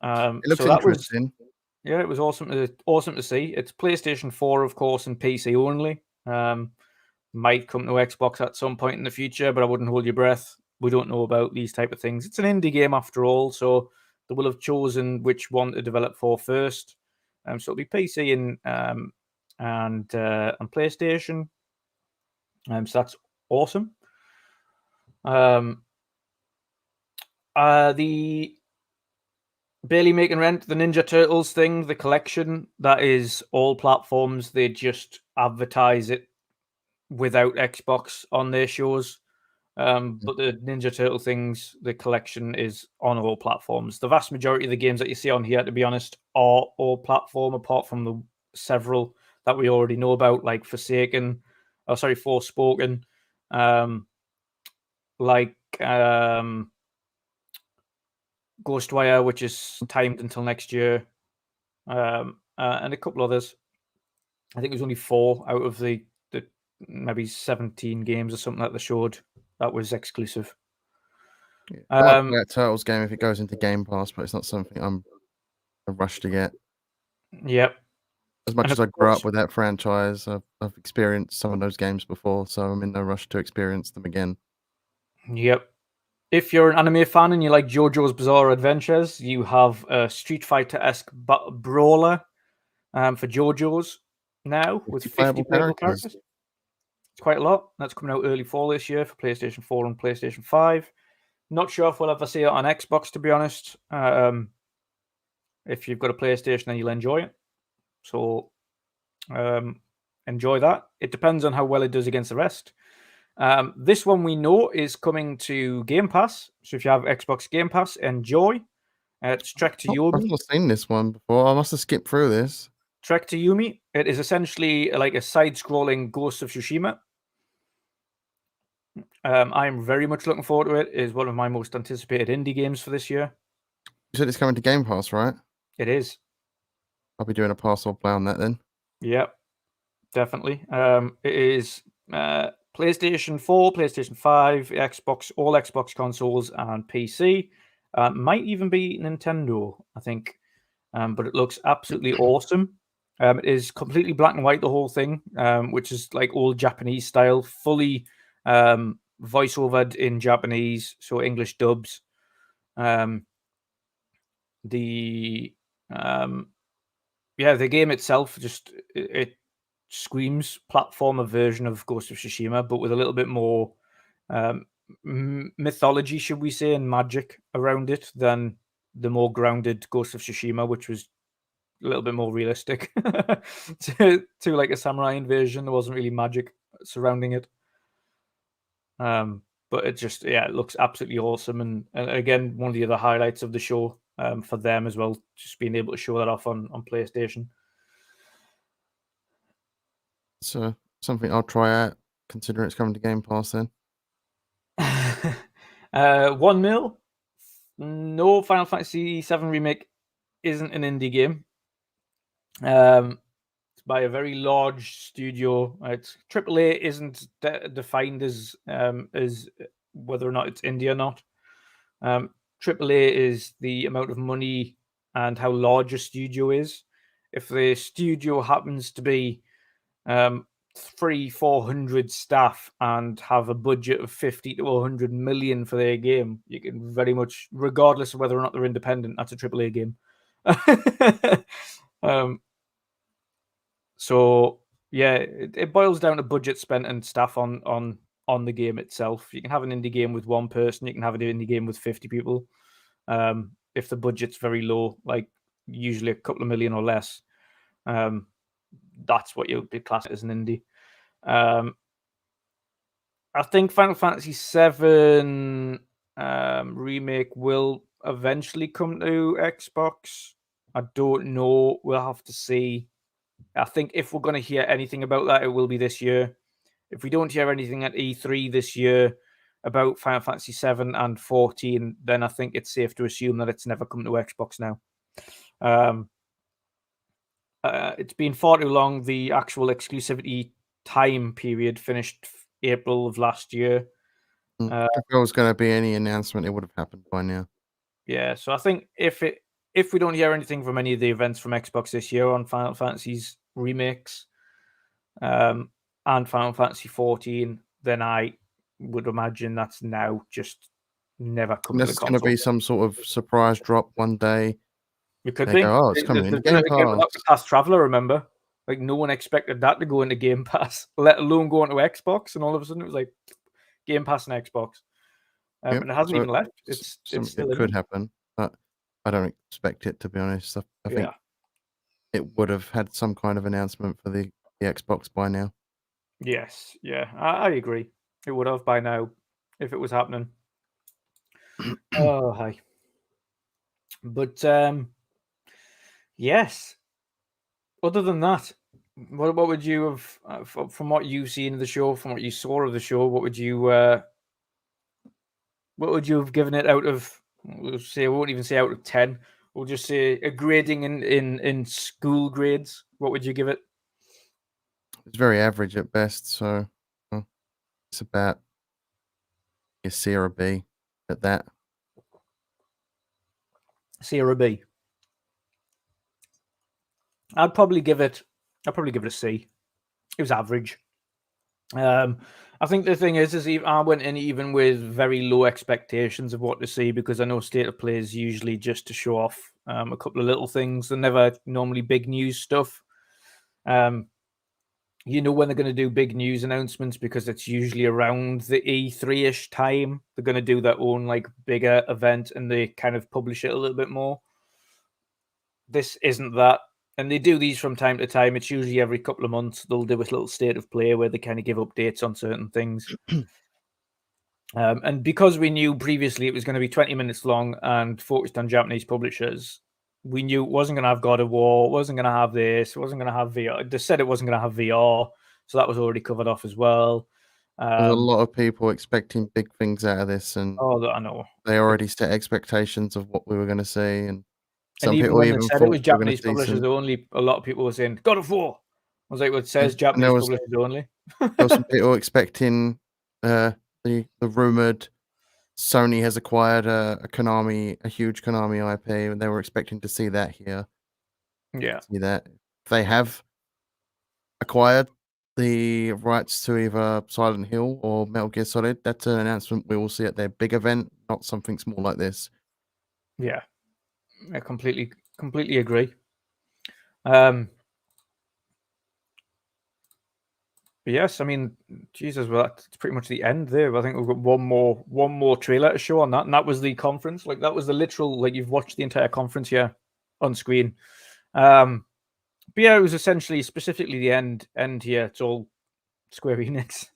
It looks So that was, interesting. yeah, it was awesome to see. It's PlayStation 4, of course, and PC only. Might come to Xbox at some point in the future, but I wouldn't hold your breath. We don't know about these type of things. It's an indie game after all, so they will have chosen which one to develop for first. So it'll be PC and PlayStation. So that's awesome. The barely making rent, the Ninja Turtles thing, the collection, that is all platforms. They just advertise it without Xbox on their shows. But the Ninja Turtle things, the collection is on all platforms. The vast majority of the games that you see on here, to be honest, are all platform, apart from the several that we already know about, like Forspoken, like Ghostwire, which is timed until next year, and a couple others. I think it was only 4 out of the maybe 17 games or something that they showed that was exclusive. Yeah, I might play that Turtles game if it goes into Game Pass, but it's not something I'm a rush to get. Yep. As much And as of I grew course, up with that franchise, I've experienced some of those games before, so I'm in no rush to experience them again. yep. If you're an anime fan and you like JoJo's Bizarre Adventures, you have a Street Fighter-esque brawler for JoJo's now with 50 playable characters. It's quite a lot. That's coming out early fall this year for PlayStation 4 and PlayStation 5. Not sure if we'll ever see it on Xbox, to be honest. If you've got a PlayStation, then you'll enjoy it. So enjoy that. It depends on how well it does against the rest. This one we know is coming to Game Pass. So if you have Xbox Game Pass, enjoy. It's Trek to I've Yomi. not seen this one before. I must have skipped through this. Trek to Yomi. It is essentially like a side-scrolling Ghost of Tsushima. I'm very much looking forward to it. It is one of my most anticipated indie games for this year. You said it's coming to Game Pass, right? It is. I'll be doing a parcel play on that then. Yep, definitely. It is PlayStation 4, PlayStation 5, Xbox, all Xbox consoles, and PC. Might even be Nintendo, I think. But it looks absolutely awesome. It is completely black and white, the whole thing, which is like old Japanese style, fully voiceovered in Japanese, so English dubs. The game itself just it screams platformer version of Ghost of Tsushima, but with a little bit more mythology, should we say, and magic around it than the more grounded Ghost of Tsushima, which was a little bit more realistic to like a samurai invasion. There wasn't really magic surrounding it. But it just, it looks absolutely awesome. And again, one of the other highlights of the show for them as well, just being able to show that off on PlayStation. So something I'll try out, considering it's coming to Game Pass then. 1 mil. No, Final Fantasy VII Remake isn't an indie game. It's by a very large studio. It's AAA isn't defined as whether or not it's indie or not. AAA is the amount of money and how large a studio is. If the studio happens to be 300-400 staff and have a budget of 50 to 100 million for their game, you can very much, regardless of whether or not they're independent, that's a AAA game. So yeah, it boils down to budget spent and staff on the game itself. You can have an indie game with one person, you can have an indie game with 50 people. If the budget's very low, like usually a couple of million or less, that's what you'll be classed as an indie. I think Final Fantasy VII Remake will eventually come to Xbox. I don't know. We'll have to see. I think if we're going to hear anything about that, it will be this year. If we don't hear anything at E3 this year about Final Fantasy VII and 14, then I think it's safe to assume that it's never come to Xbox now. It's been far too long. The actual exclusivity time period finished April of last year. If there was going to be any announcement, it would have happened by now. Yeah, so I think if we don't hear anything from any of the events from Xbox this year on Final Fantasy's remakes and Final Fantasy 14, then I would imagine that's now just never coming to the There's console. going to be some sort of surprise drop one day. It could They be. go, oh, it's coming in Game Pass. Pass Traveler, remember? Like, no one expected that to go into Game Pass, let alone go into Xbox, and all of a sudden it was like Game Pass and Xbox. Yep. And it hasn't even left. It's still it could happen, but I don't expect it, to be honest. I think it would have had some kind of announcement for the Xbox by now. Yes, yeah, I agree. It would have by now if it was happening. Oh, hi. But yes. Other than that, what would you have from what you've seen of the show, from what you saw of the show? What would you have given it out of? We'll say, we won't even say out of 10. We'll just say a grading in school grades. What would you give it? It's very average at best, so it's about a C or a B at that. C or a B? I'd probably give it a C. It was average. I think the thing is I went in even with very low expectations of what to see, because I know State of Play is usually just to show off a couple of little things. They're never normally big news stuff. You know when they're going to do big news announcements, because it's usually around the E3-ish time. They're going to do their own like bigger event, and they kind of publish it a little bit more. This isn't that. And they do these from time to time. It's usually every couple of months. They'll do a little State of Play where they kind of give updates on certain things. And because we knew previously it was going to be 20 minutes long and focused on Japanese publishers, we knew it wasn't going to have God of War, wasn't going to have this, wasn't going to have VR. They said it wasn't going to have VR, so that was already covered off as well. There's a lot of people expecting big things out of this, and I know they already set expectations of what we were going to see, and some people when they said it was Japanese publishers only, a lot of people were saying God of War. I was like, well, it says Japanese publishers only. There were some people expecting the rumored Sony has acquired a huge Konami IP, and they were expecting to see that here. Yeah, See that they have acquired the rights to either Silent Hill or Metal Gear Solid. That's an announcement we will see at their big event, not something small like this. yeah, I completely agree. But yes, I mean, Jesus, well, that's pretty much the end there. I think we've got one more trailer to show on that, and that was the conference. Like that was the literal, like you've watched the entire conference here on screen. But yeah, it was essentially specifically the end here. It's all Square Enix,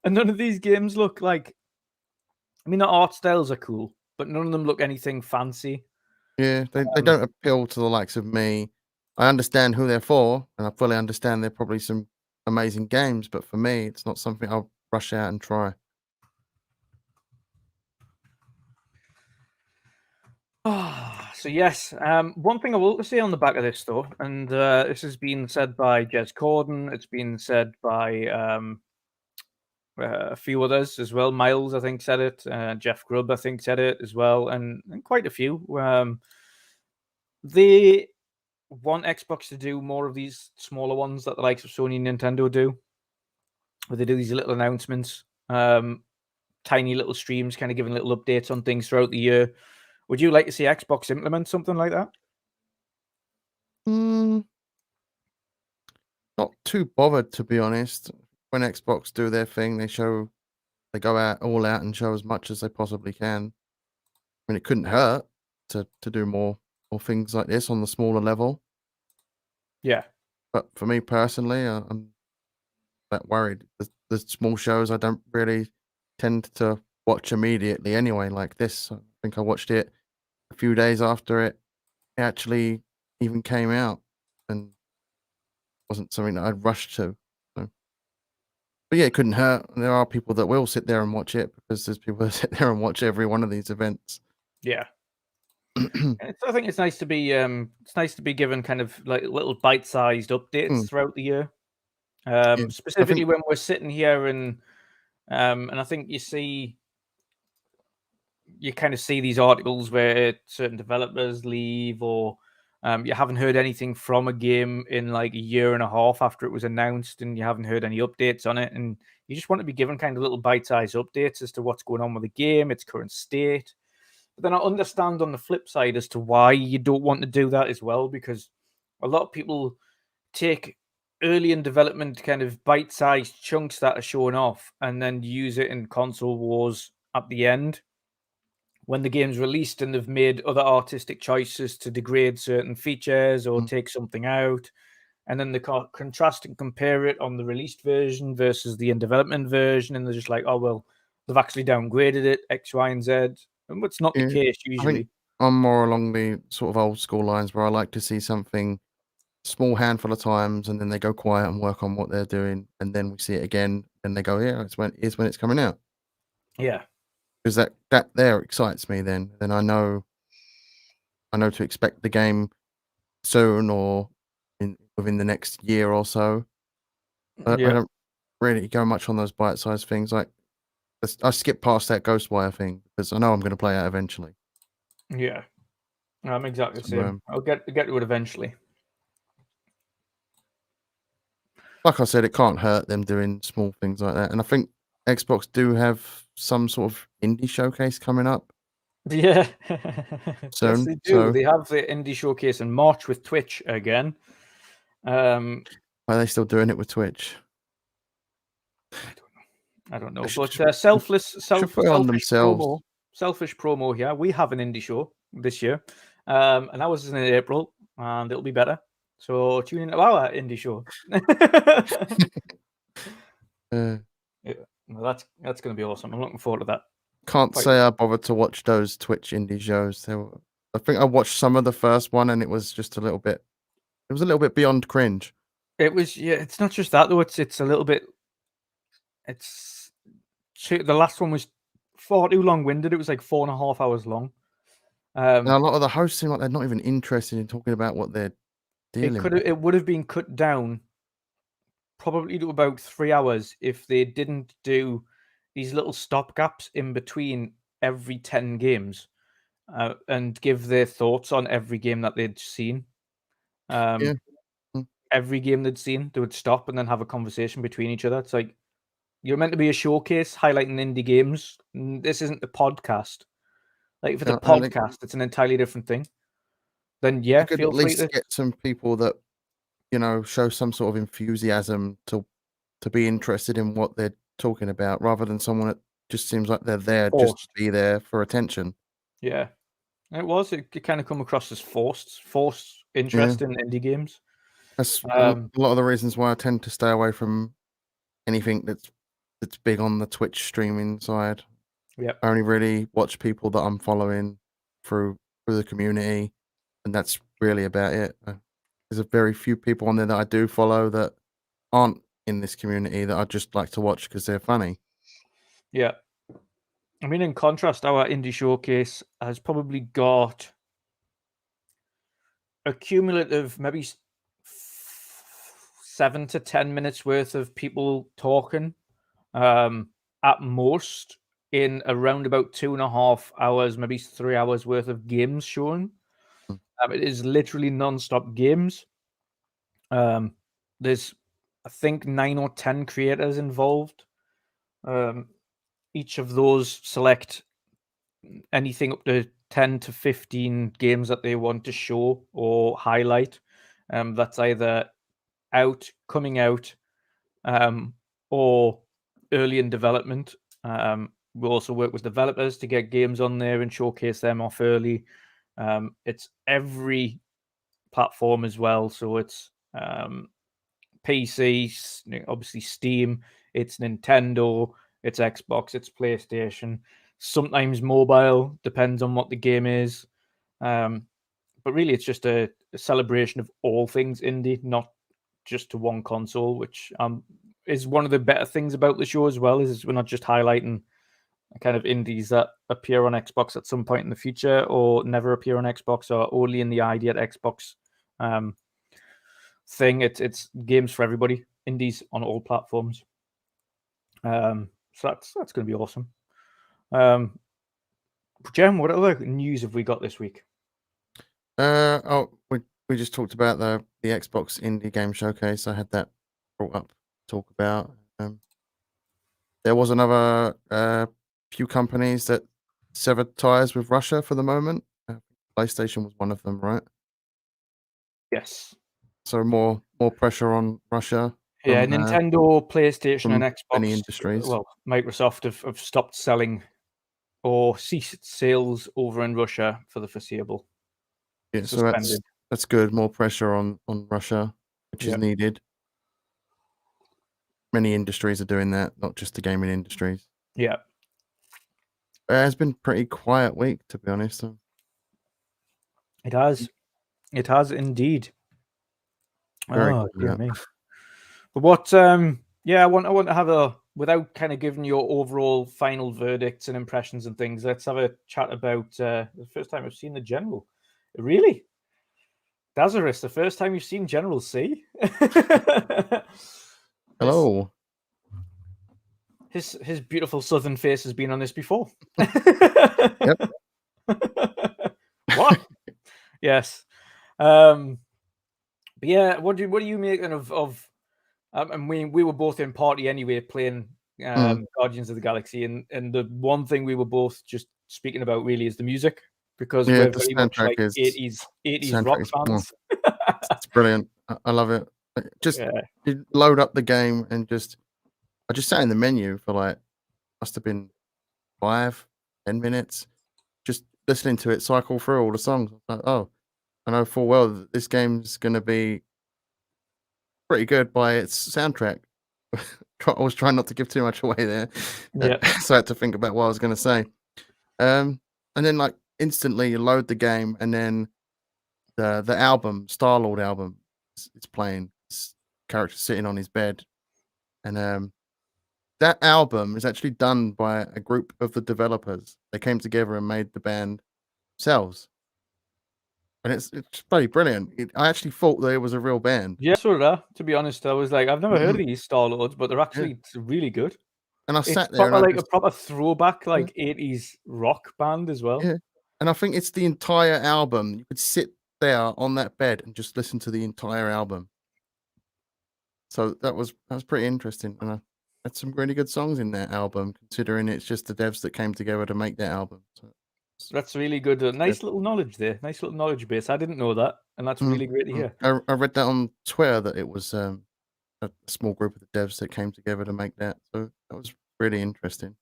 and none of these games look like. I mean, the art styles are cool, but none of them look anything fancy. Yeah, they don't appeal to the likes of me. I understand who they're for, and I fully understand they're probably some amazing games, but for me, it's not something I'll rush out and try. So yes, one thing I will say on the back of this though, and this has been said by Jez Corden, it's been said by a few others as well. Miles, I think, said it. Jeff Grubb, I think, said it as well, and quite a few. They want Xbox to do more of these smaller ones that the likes of Sony and Nintendo do, where they do these little announcements, tiny little streams, kind of giving little updates on things throughout the year. Would you like to see Xbox implement something like that? Mm, not too bothered, to be honest. When Xbox do their thing, they go out all out and show as much as they possibly can. I mean, it couldn't hurt to do more things like this on the smaller level. Yeah, But for me personally, I'm that worried. The small shows I don't really tend to watch immediately anyway. Like this, I think I watched it a few days after it actually even came out, and wasn't something that I'd rushed to. So, but yeah, it couldn't hurt. There are people that will sit there and watch it because there's people that sit there and watch every one of these events. yeah. I think it's nice to be given kind of like little bite-sized updates Mm, throughout the year. yeah, I Specifically think. when we're sitting here and I think you kind of see these articles where certain developers leave or you haven't heard anything from a game in like a year and a half after it was announced and you haven't heard any updates on it, and you just want to be given kind of little bite-sized updates as to what's going on with the game, its current state. But then I understand on the flip side as to why you don't want to do that as well, because a lot of people take early in development kind of bite-sized chunks that are shown off and then use it in console wars at the end when the game's released and they've made other artistic choices to degrade certain features or Mm, take something out. And then they contrast and compare it on the released version versus the in development version. And they're just like, oh, well, they've actually downgraded it X, Y, and Z. And it's not the yeah, case I think usually. I'm more along the sort of old school lines where I like to see something small handful of times, and then they go quiet and work on what they're doing, and then we see it again, and they go, "Yeah, it's when it's coming out." Yeah. Because that there excites me. Then I know to expect the game soon or within the next year or so. I Yeah. don't really go much on those bite-sized things. Like I skip past that Ghostwire thing because I know I'm going to play it eventually. Yeah. I'm exactly the So, same. I'll get to it eventually. like I said, it can't hurt them doing small things like that. And I think Xbox do have some sort of indie showcase coming up Yeah. Yes, soon. they do. So They have the indie showcase in March with Twitch again. are they still doing it with Twitch? I don't They know, should, but should put it on themselves. selfish promo here. We have an indie show this year, and that was in April, and it'll be better. So tune in to our indie show. Uh, Yeah, well, that's going to be awesome. I'm looking forward to that. can't Quite. say I bothered to watch those Twitch indie shows. I think I watched some of the first one, and it was just a little bit. It was a little bit beyond cringe. It was, yeah. It's not just that though. It's a little bit. It's the last one was far too long winded. It was like 4.5 hours long. And a Um, lot of the hosts seem like they're not even interested in talking about what they're dealing with. it would have been cut down probably do about 3 hours if they didn't do these little stop gaps in between every 10 games, and give their thoughts on every game that they'd seen. Yeah. Every game they'd seen, they would stop and then have a conversation between each other. It's like, you're meant to be a showcase highlighting indie games. This isn't the podcast. Like, for the And they podcast, it's an entirely different thing. Then, yeah, could at feel free least to. get some people that, show some sort of enthusiasm to be interested in what they're talking about, rather than someone that just seems like they're there just to Forced. be there for attention. Yeah. It kind of come across as forced Yeah. interest in indie games. That's Um, a lot of the reasons why I tend to stay away from anything that's big on the Twitch streaming side. yeah. I only really watch people that I'm following through the community, and that's really about it. There's a very few people on there that I do follow that aren't in this community that I just like to watch because they're funny. Yeah. I mean, in contrast, our indie showcase has probably got a cumulative maybe 7 to 10 minutes worth of people talking, at most, in around about 2.5 hours, maybe 3 hours worth of games shown. Mm. It is literally non-stop games. There's, I think, 9 or 10 creators involved. Each of those select anything up to 10 to 15 games that they want to show or highlight. That's either coming out, or early in development. We also work with developers to get games on there and showcase them off early. It's every platform as well. So it's PC, obviously Steam, it's Nintendo, it's Xbox, it's PlayStation, sometimes mobile, depends on what the game is. But really, it's just a celebration of all things indie, not just to one console, which is one of the better things about the show as well. Is we're not just highlighting kind of indies that appear on Xbox at some point in the future, or never appear on Xbox, or only in the idea at Xbox thing. It's games for everybody, indies on all platforms. So that's going to be awesome. Jem, what other news have we got this week? We just talked about the Xbox Indie Game Showcase. I had that brought up to talk about. There was another few companies that severed ties with Russia for the moment. PlayStation was one of them, right? Yes. So more pressure on Russia Yeah, from Nintendo, PlayStation, and many Xbox, industries. well, Microsoft have stopped selling or ceased sales over in Russia for the foreseeable. Yeah, so Suspended. that's good. More pressure on Russia, which is Yeah. needed. Many industries are doing that, not just the gaming industries. Yeah. It's been pretty quiet week, to be honest. It has. It has indeed. Very Oh, dear quiet. me. But what yeah, I want to have a, without kind of giving your overall final verdicts and impressions and things, let's have a chat about the first time I've seen the General. Really? Dazarus, the first time you've seen General C? Hello. His beautiful southern face has been on this before. Yep. What? Yes. But yeah, what do you make of and we were both in party anyway, playing Guardians of the Galaxy, and the one thing we were both just speaking about really is the music, because Yeah, we're the very much soundtrack like is 80s rock fans. it's brilliant. I love it. Just Yeah. you load up the game and I just sat in the menu for like must have been 5-10 minutes, just listening to it cycle through all the songs. Like, oh, I know full well that this game's gonna be pretty good by its soundtrack. I was trying not to give too much away there, Yeah. so I had to think about what I was gonna say. And then like instantly you load the game, and then the album, Star-Lord album, it's playing. Character sitting on his bed, and that album is actually done by a group of the developers. They came together and made the band themselves. and it's bloody brilliant. I actually thought they was a real band. Yeah, so did I. To be honest, I was like, I've never heard of these Star Lords, but they're Yeah, actually really good. and I It's sat there and proper I like a just proper throwback, yeah, like 80s rock band as well. yeah, and I think it's the entire album. You could sit there on that bed and just listen to the entire album. So that was pretty interesting, and I had some really good songs in that album, considering it's just the devs that came together to make that album. So it's That's really good. good. Nice little knowledge there. Nice little knowledge base. I didn't know that, and that's really great to hear. I read that on Twitter that it was a small group of the devs that came together to make that. So that was really interesting.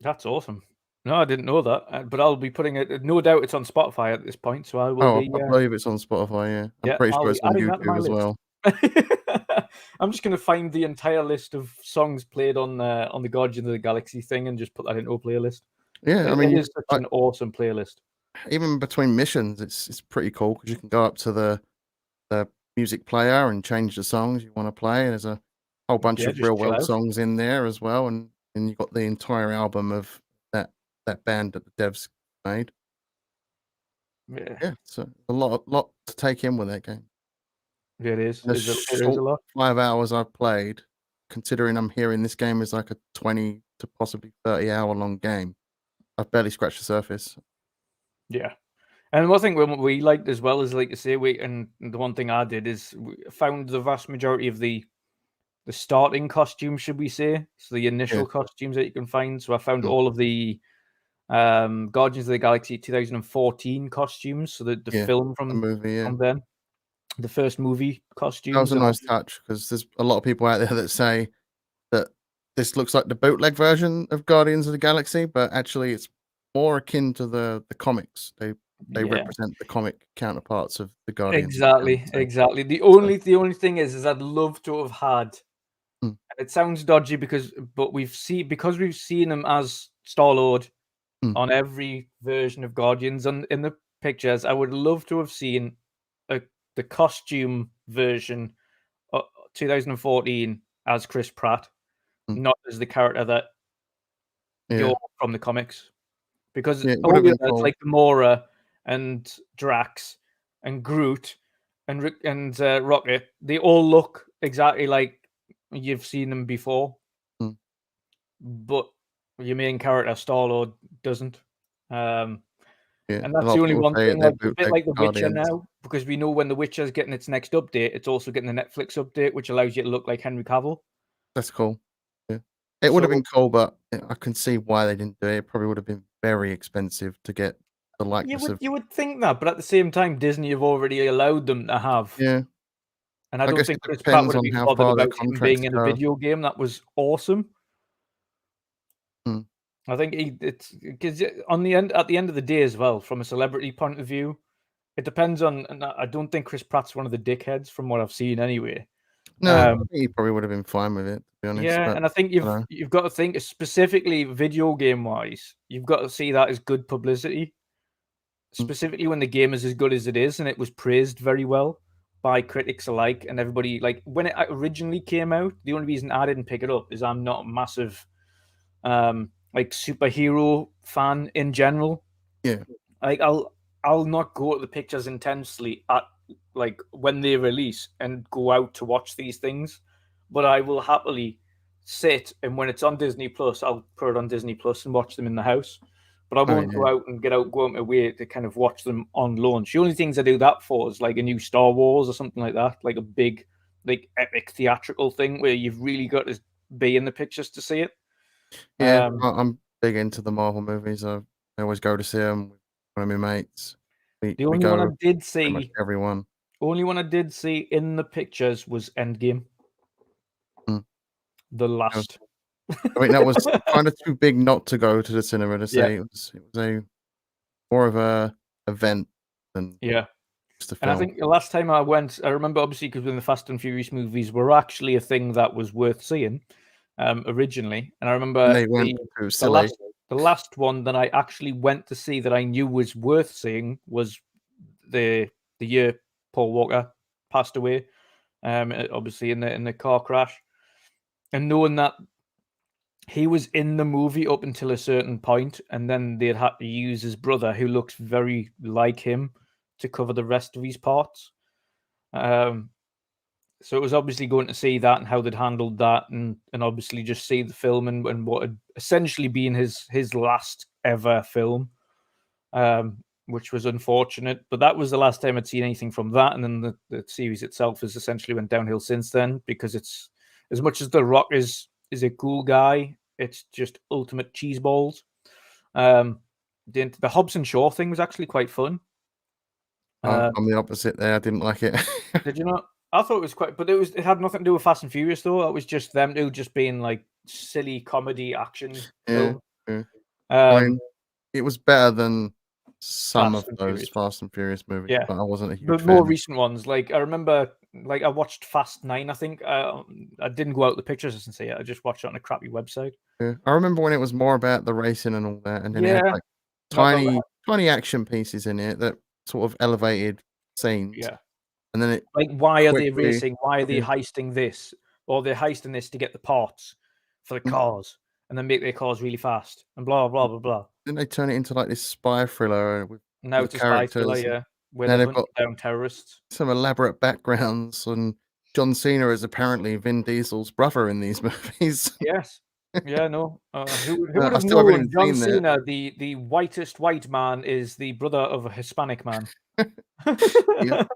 That's awesome. No, I didn't know that, but I'll be putting it. No doubt it's on Spotify at this point, so I will Oh, be. I believe it's on Spotify. Yeah, I'm Yeah, pretty I'll sure be it's on adding that to my YouTube as list. well. I'm just gonna find the entire list of songs played on the Guardians of the Galaxy thing and just put that into a playlist. Yeah, I It mean, is such an awesome playlist. even between missions, it's pretty cool because you can go up to the music player and change the songs you want to play. There's a whole bunch Yeah, of just real chill world out. songs in there as well, and you got the entire album of that band that the devs made. Yeah, Yeah, so a lot to take in with that game. it is. The It is a short lot. 5 hours I've played, considering I'm hearing this game is like a 20 to possibly 30-hour long game, I've barely scratched the surface. Yeah. And one thing we liked as well is, like you say, and the one thing I did is we found the vast majority of the starting costumes, should we say? So the Yeah. initial costumes that you can find. So I found Mm. all of the Guardians of the Galaxy 2014 costumes. So the Yeah. film The movie, yeah. from then, the first movie That was costumes, a and nice touch because there's a lot of people out there that say that this looks like the bootleg version of Guardians of the Galaxy, but actually it's more akin to the comics. They yeah, represent the comic counterparts of the Guardians of the exactly, Galaxy. exactly. The So, only thing is I'd love to have had. mm, It sounds dodgy but we've seen him as Star Lord mm, on every version of Guardians in the pictures. I would love to have seen the costume version of 2014 as Chris Pratt, mm. not as the character that Yeah. you're from the comics. Because Yeah, it would all have the been others, cool. like Gamora and Drax and Groot and Rocket, they all look exactly like you've seen them before. Mm. But your main character, Star Lord, doesn't. Yeah. And A that's lot the of only people one say thing. they're Like, a bit bootleg like The Witcher Guardians. now, because we know when The Witcher's getting its next update, it's also getting the Netflix update, which allows you to look like Henry Cavill. That's cool. Yeah. It would have So been cool, but I can see why they didn't do it. It probably would have been very expensive to get the likeness of. you would think that, but at the same time, Disney have already allowed them to have. Yeah. And I I don't guess think it Chris Pratt depends would have on been how bothered far their about him being contracts in a go. video game. That was awesome. Mm. I think it's because at the end of the day as well, from a celebrity point of view, it depends on. And I don't think Chris Pratt's one of the dickheads from what I've seen anyway. No, I think he probably would have been fine with it, to be honest. Yeah, But and I think I don't know. you've got to think specifically video game wise, you've got to see that as good publicity. Mm. Specifically when the game is as good as it is, and it was praised very well by critics alike and everybody. Like when it originally came out, the only reason I didn't pick it up is I'm not a massive like superhero fan in general. Yeah. Like I'll not go at the pictures intensely at like when they release and go out to watch these things, but I will happily sit and when it's on Disney Plus, I'll put it on Disney Plus and watch them in the house. But I Oh, won't yeah. go out and go out my way to kind of watch them on launch. The only things I do that for is like a new Star Wars or something like that, like a big, like epic theatrical thing where you've really got to be in the pictures to see it. Yeah. I'm big into the Marvel movies. I always go to see them with one of my mates. The We only one I go did pretty much see everyone. Only one I did see in the pictures was Endgame, Mm. the That was- last. I mean, that was kind of too big not to go to the cinema to Yeah, see. It was a more of a event than yeah. just a And I film. think the last time I went, I remember obviously because when the Fast and Furious movies were actually a thing that was worth seeing originally. And I And remember they went too the silly. last one that I actually went to see that I knew was worth seeing was the year Paul Walker passed away, obviously in the car crash, and knowing that he was in the movie up until a certain point, and then they'd had to use his brother, who looks very like him, to cover the rest of his parts. So it was obviously going to see that and how they'd handled that, and obviously just see the film and what had essentially been his last ever film, which was unfortunate. But that was the last time I'd seen anything from that, and then the series itself has essentially went downhill since then, because it's, as much as The Rock is a cool guy, it's just ultimate cheeseballs. The Hobbs & Shaw thing was actually quite fun. I'm the opposite there. I didn't like it. Did you not? I thought it was quite, but it had nothing to do with Fast and Furious though. It was just them two just being like silly comedy action film. Yeah. I mean, it was better than some Fast of and those Furious. Fast and Furious movies, Yeah. but I wasn't a huge The fan. more recent ones, like I remember, like I watched Fast 9. I think I didn't go out the pictures and see it. I just watched it on a crappy website. Yeah. I remember when it was more about the racing and all that, and then it had like tiny action pieces in it that sort of elevated scenes. Yeah. And then it, like, why are they quickly- racing? Why are they heisting this? Or they're heisting this to get the parts for the cars and then make their cars really fast and blah blah blah blah. Then they turn it into like this spy thriller with Now it's a spy thriller, characters. yeah, where Now they're they've hunting got down terrorists. some elaborate backgrounds, and John Cena is apparently Vin Diesel's brother in these movies. Yes. Yeah, no. Who would I have still haven't known even John seen that. Cena, the whitest white man, is the brother of a Hispanic man? Yep.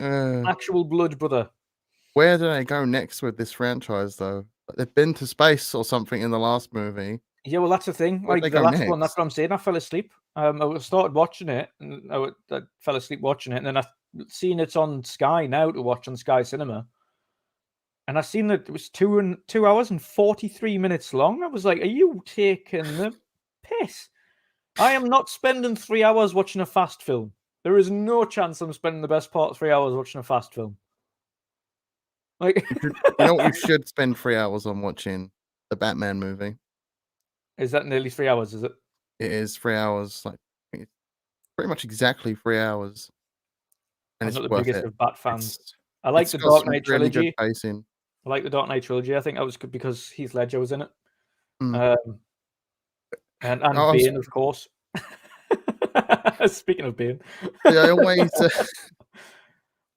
Actual blood brother. Where do they go next with this franchise, though? They've been to space or something in the last movie. Yeah, well, that's the thing. Where'd Like they the go last one, that's next? what I'm saying. I fell asleep. I started watching it, and I fell asleep watching it, and then I seen it on Sky now to watch on Sky Cinema, and I seen that it was 2 hours and 43 minutes long. I was like, "Are you taking the piss? I am not spending 3 hours watching a fast film. There is no chance I'm spending the best part of 3 hours watching a fast film." Like, You know what you should spend 3 hours on watching? The Batman movie. is that nearly 3 hours? Is it? It is 3 hours, like it's pretty much exactly 3 hours. And I'm it's not the worth biggest it. of Bat fans. I like It's the got Dark some Knight really trilogy. good pacing. I like the Dark Knight trilogy. I think that was good because Heath Ledger was in it. Mm. And I was- Bane, of course. Speaking of Bane, Yeah, I always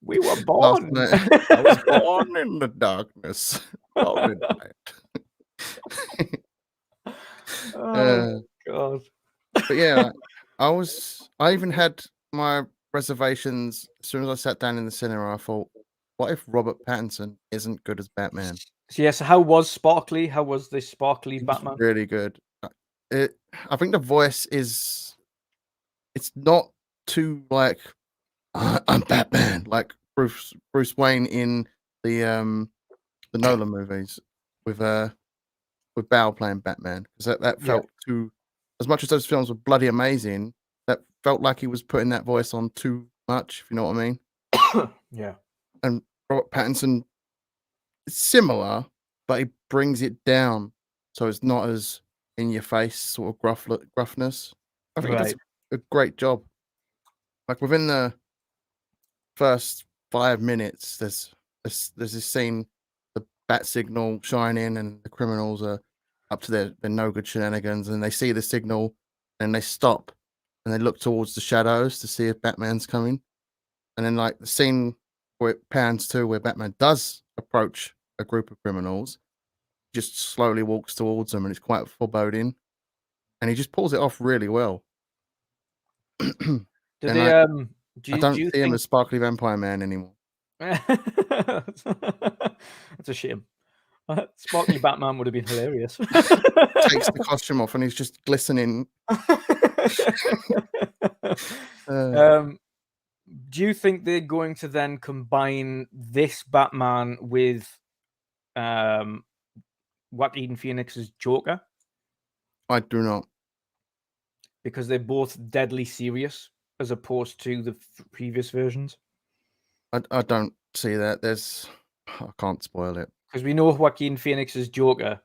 we were last born. night, I was born in the darkness. Born in light. Oh God. But yeah, I even had my reservations as soon as I sat down in the cinema. I thought, what if Robert Pattinson isn't good as Batman? So yeah, so how was Sparkly? How was this Sparkly He was Batman? really good. I think the voice is, it's not too like I'm Batman, like Bruce Wayne in the Nolan movies with Bale playing Batman, because that felt too, as much as those films were bloody amazing, that felt like he was putting that voice on too much, if you know what I mean. Yeah. And Robert Pattinson is similar, but he brings it down so it's not as in your face sort of gruffness. I think he does a great job. Like within the first 5 minutes, there's this scene, the bat signal shining, and the criminals are up to their no good shenanigans, and they see the signal and they stop and they look towards the shadows to see if Batman's coming. And then like the scene where it pans to where Batman does approach a group of criminals, just slowly walks towards them, and it's quite foreboding. And he just pulls it off really well. Do And they I do don't you see him think as Sparkly Vampire Man anymore. That's a shame. Sparkly Batman would have been hilarious. Takes the costume off and he's just glistening. Do you think they're going to then combine this Batman with Joaquin Phoenix's Joker? I do not. Because they're both deadly serious as opposed to the previous versions. I don't see that. I can't spoil it. Because we know Joaquin Phoenix's Joker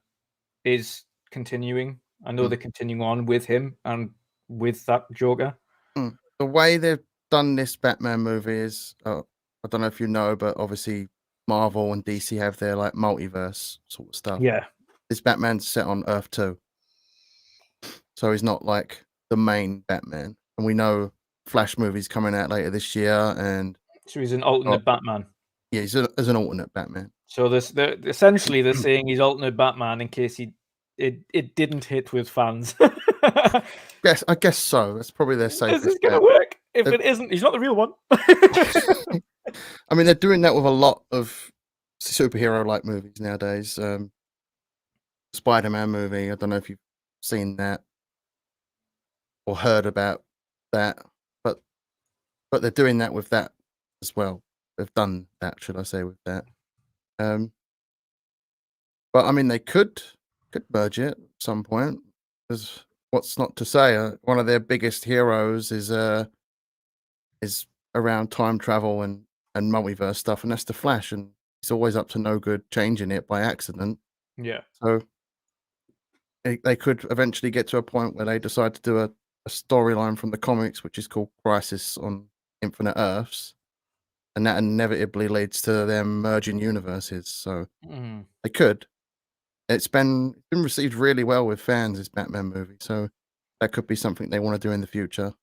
is continuing. I know they're continuing on with him and with that Joker. The way they've done this Batman movie is, I don't know if you know, but obviously Marvel and DC have their like multiverse sort of stuff. Yeah. This Batman's set on Earth 2. So he's not like the main Batman. And we know Flash movies coming out later this year, and So he's an alternate Batman. Yeah, he's as an alternate Batman. So essentially they're saying he's alternate Batman in case it didn't hit with fans. Yes, I guess so. That's probably their safest. This is going to work. If it isn't, he's not the real one. I mean, they're doing that with a lot of superhero-like movies nowadays. Spider-Man movie. I don't know if you've seen that or heard about that, but they're doing that with that as well. They've done that, should I say, with that. But I mean, they could merge it at some point. Because what's not to say? One of their biggest heroes is around time travel and multiverse stuff, and that's the Flash, and he's always up to no good changing it by accident. Yeah. So they could eventually get to a point where they decide to do a storyline from the comics, which is called Crisis on Infinite Earths, and that inevitably leads to them merging universes. So they could. It's been received really well with fans, this Batman movie, so that could be something they want to do in the future.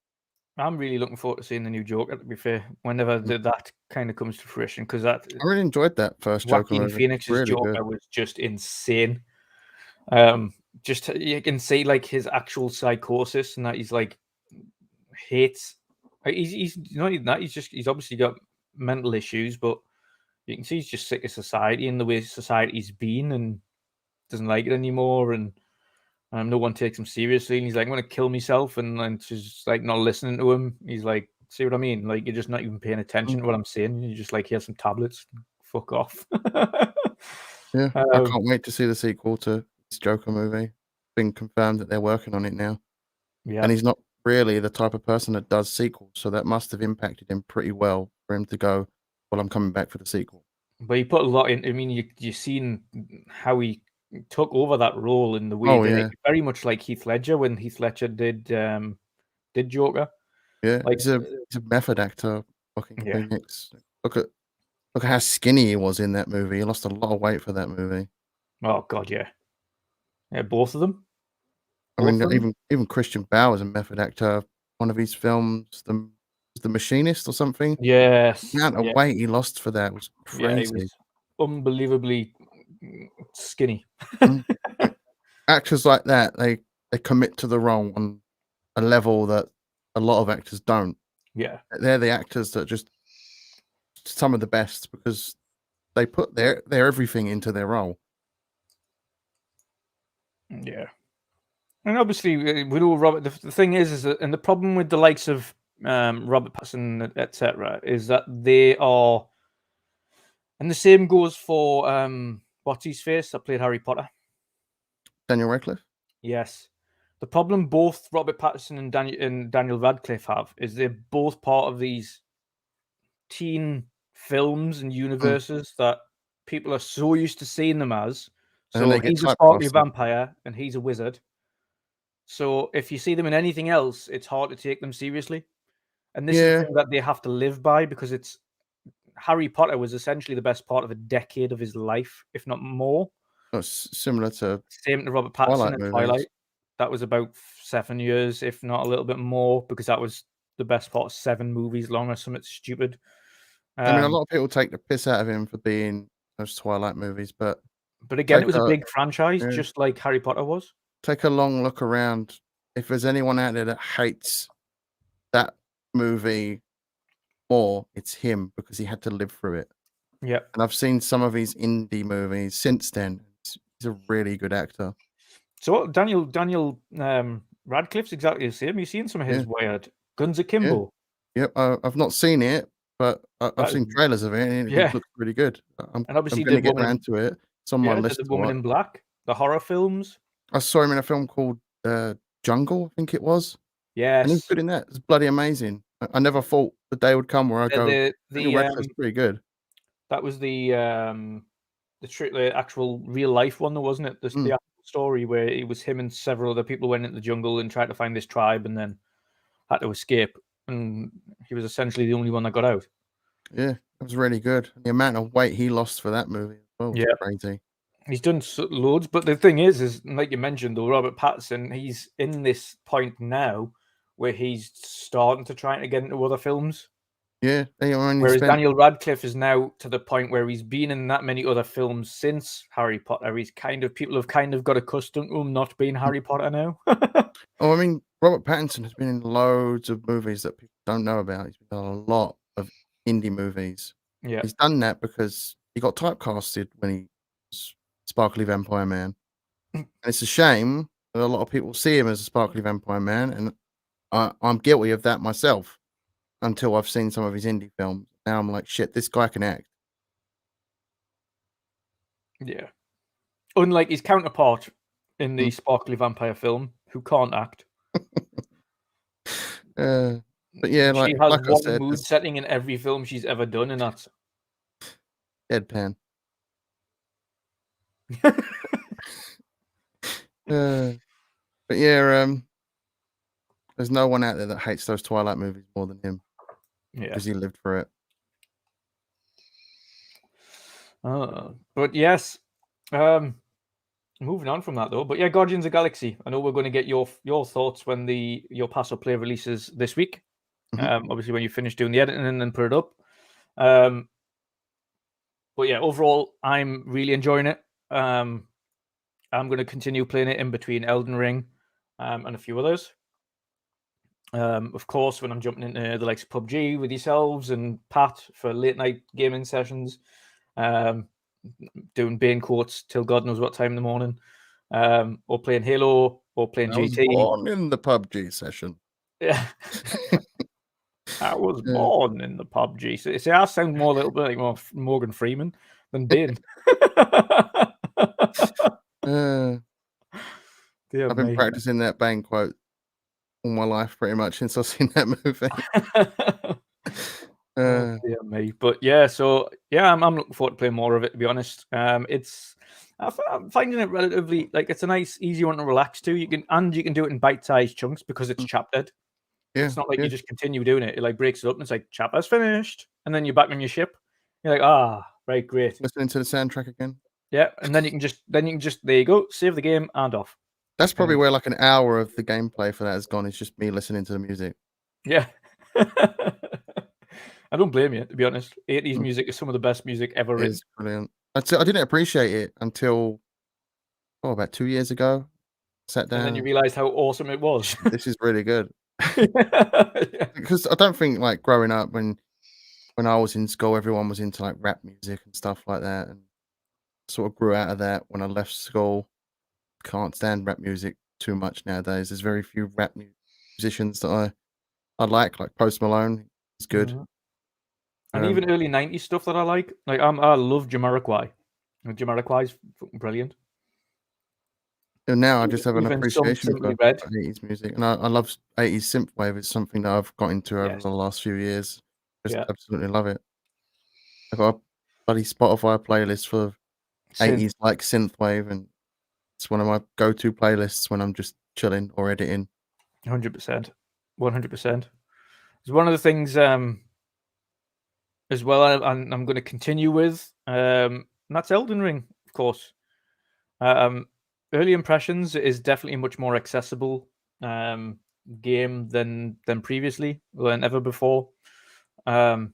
I'm really looking forward to seeing the new Joker, to be fair, whenever that kind of comes to fruition, because I really enjoyed that first Joker movie. Phoenix's really Joker good. was just insane. Just you can see like his actual psychosis, and that he's like hates. He's not even that. He's obviously got mental issues, but you can see he's just sick of society and the way society's been, and doesn't like it anymore, and no one takes him seriously. And he's like, I'm going to kill myself, and she's like not listening to him. He's like, see what I mean? Like, you're just not even paying attention to what I'm saying. You're just like, here's some tablets, fuck off. Yeah, I can't wait to see the sequel to this Joker movie. Been confirmed that they're working on it now. Yeah, and he's not really the type of person that does sequels, so that must have impacted him pretty well for him to go, well, I'm coming back for the sequel. But he put a lot in. I mean, you've seen how he took over that role in the way that very much like Heath Ledger when Heath Ledger did Joker. Yeah, like he's a method actor. Fucking Phoenix. Look at how skinny he was in that movie. He lost a lot of weight for that movie. Oh God, yeah, both of them. I mean, even Christian Bale is a method actor. One of his films, the Machinist or something. Yes, The amount of weight he lost for that was crazy. Yeah, he was unbelievably skinny. Actors like that, they commit to the role on a level that a lot of actors don't. Yeah, they're the actors that just some of the best because they put their everything into their role. Yeah, and obviously we know Robert. The thing is that, and the problem with the likes of Robert Pattinson, etc., is that they are, and the same goes for what's his face that played Harry Potter, Daniel Radcliffe. Yes, the problem both Robert Pattinson and Daniel Radcliffe have is they're both part of these teen films and universes that people are so used to seeing them as. So he's a sparkly vampire and he's a wizard. So if you see them in anything else, it's hard to take them seriously. And this is the thing that they have to live by because it's Harry Potter was essentially the best part of a decade of his life, if not more. Similar to Robert Pattinson and Twilight. That was about 7 years, if not a little bit more, because that was the best part of 7 movies long or something stupid. I mean, a lot of people take the piss out of him for being those Twilight movies, but again, it was a big franchise, just like Harry Potter was. Take a long look around. If there's anyone out there that hates that movie more, it's him because he had to live through it. Yeah, and I've seen some of his indie movies since then. He's a really good actor. So Daniel Radcliffe's exactly the same. You've seen some of his weird Guns Akimbo. Yep, I've not seen it, but I've seen trailers of it, and it looks really good. And obviously, I'm going to get around to it. It's on my list. The Woman in Black, the horror films. I saw him in a film called Jungle, I think it was. Yes, and he's good in that. It's bloody amazing. I never thought the day would come where I go. The Radcliffe's pretty good. That was the actual real life one, though, wasn't it? The actual story where it was him and several other people went into the jungle and tried to find this tribe, and then had to escape. And he was essentially the only one that got out. Yeah, it was really good. The amount of weight he lost for that movie as well was crazy. He's done loads, but the thing is like you mentioned, though, Robert Pattinson, he's in this point now where he's starting to try to get into other films. Yeah, I mean, Whereas Daniel Radcliffe is now to the point where he's been in that many other films since Harry Potter. People have kind of got accustomed to him not being Harry Potter now. Oh, I mean, Robert Pattinson has been in loads of movies that people don't know about. He's been in a lot of indie movies. Yeah. He's done that because he got typecasted when he was Sparkly Vampire Man. And it's a shame that a lot of people see him as a Sparkly Vampire Man, and I'm guilty of that myself until I've seen some of his indie films. Now I'm like, shit, this guy can act. Yeah. Unlike his counterpart in the Sparkly Vampire film, who can't act. But yeah, She like has I one said, mood setting in every film she's ever done, and that's deadpan. But yeah, there's no one out there that hates those Twilight movies more than him. Yeah. Because he lived for it. But yes, moving on from that though. But yeah, Guardians of the Galaxy. I know we're going to get your thoughts when your Pass or Play releases this week. Obviously, when you finish doing the editing and then put it up. But yeah, overall, I'm really enjoying it. I'm going to continue playing it in between Elden Ring and a few others. Of course, when I'm jumping into the likes of PUBG with yourselves and Pat for late night gaming sessions, doing Bane quotes till God knows what time in the morning, or playing Halo, or playing I was GT. born in the PUBG session. Yeah. I was born in the PUBG. So, see, I sound more a little bit like more Morgan Freeman than Bane. I've been practicing that Bane quote all my life, pretty much, since I've seen that movie. Oh, dear me. But yeah, so yeah, I'm looking forward to playing more of it, to be honest. I'm finding it relatively like it's a nice, easy one to relax to. You can do it in bite-sized chunks because it's chaptered. Yeah, it's not like you just continue doing it. It like breaks it up and it's like chapter's finished, and then you're back on your ship. You're like, right, great. Listening to the soundtrack again. Yeah, and then you can just there you go, save the game and off. That's probably where like an hour of the gameplay for that has gone. It's just me listening to the music. Yeah. I don't blame you, to be honest. 80s music is some of the best music ever written. It's brilliant. I didn't appreciate it until about 2 years ago. Sat down. And then you realized how awesome it was. This is really good. Yeah. Because I don't think like growing up when I was in school, everyone was into like rap music and stuff like that, and sort of grew out of that when I left school. Can't stand rap music too much nowadays. There's very few rap musicians that I like Post Malone. He's good. And even early 90s stuff that I like. Like I love Jamiroquai. Jamiroquai's brilliant. And now I just have an Even appreciation Simply for Red. 80s music, and I love 80s synthwave. It's something that I've got into over Yes. the last few years. Just Yeah. absolutely love it. I've got a bloody Spotify playlist for 80s like synthwave, and it's one of my go-to playlists when I'm just chilling or editing. 100%. 100%. It's one of the things as well I'm going to continue with, and that's Elden Ring, of course. Early Impressions is definitely a much more accessible game than previously, than ever before. There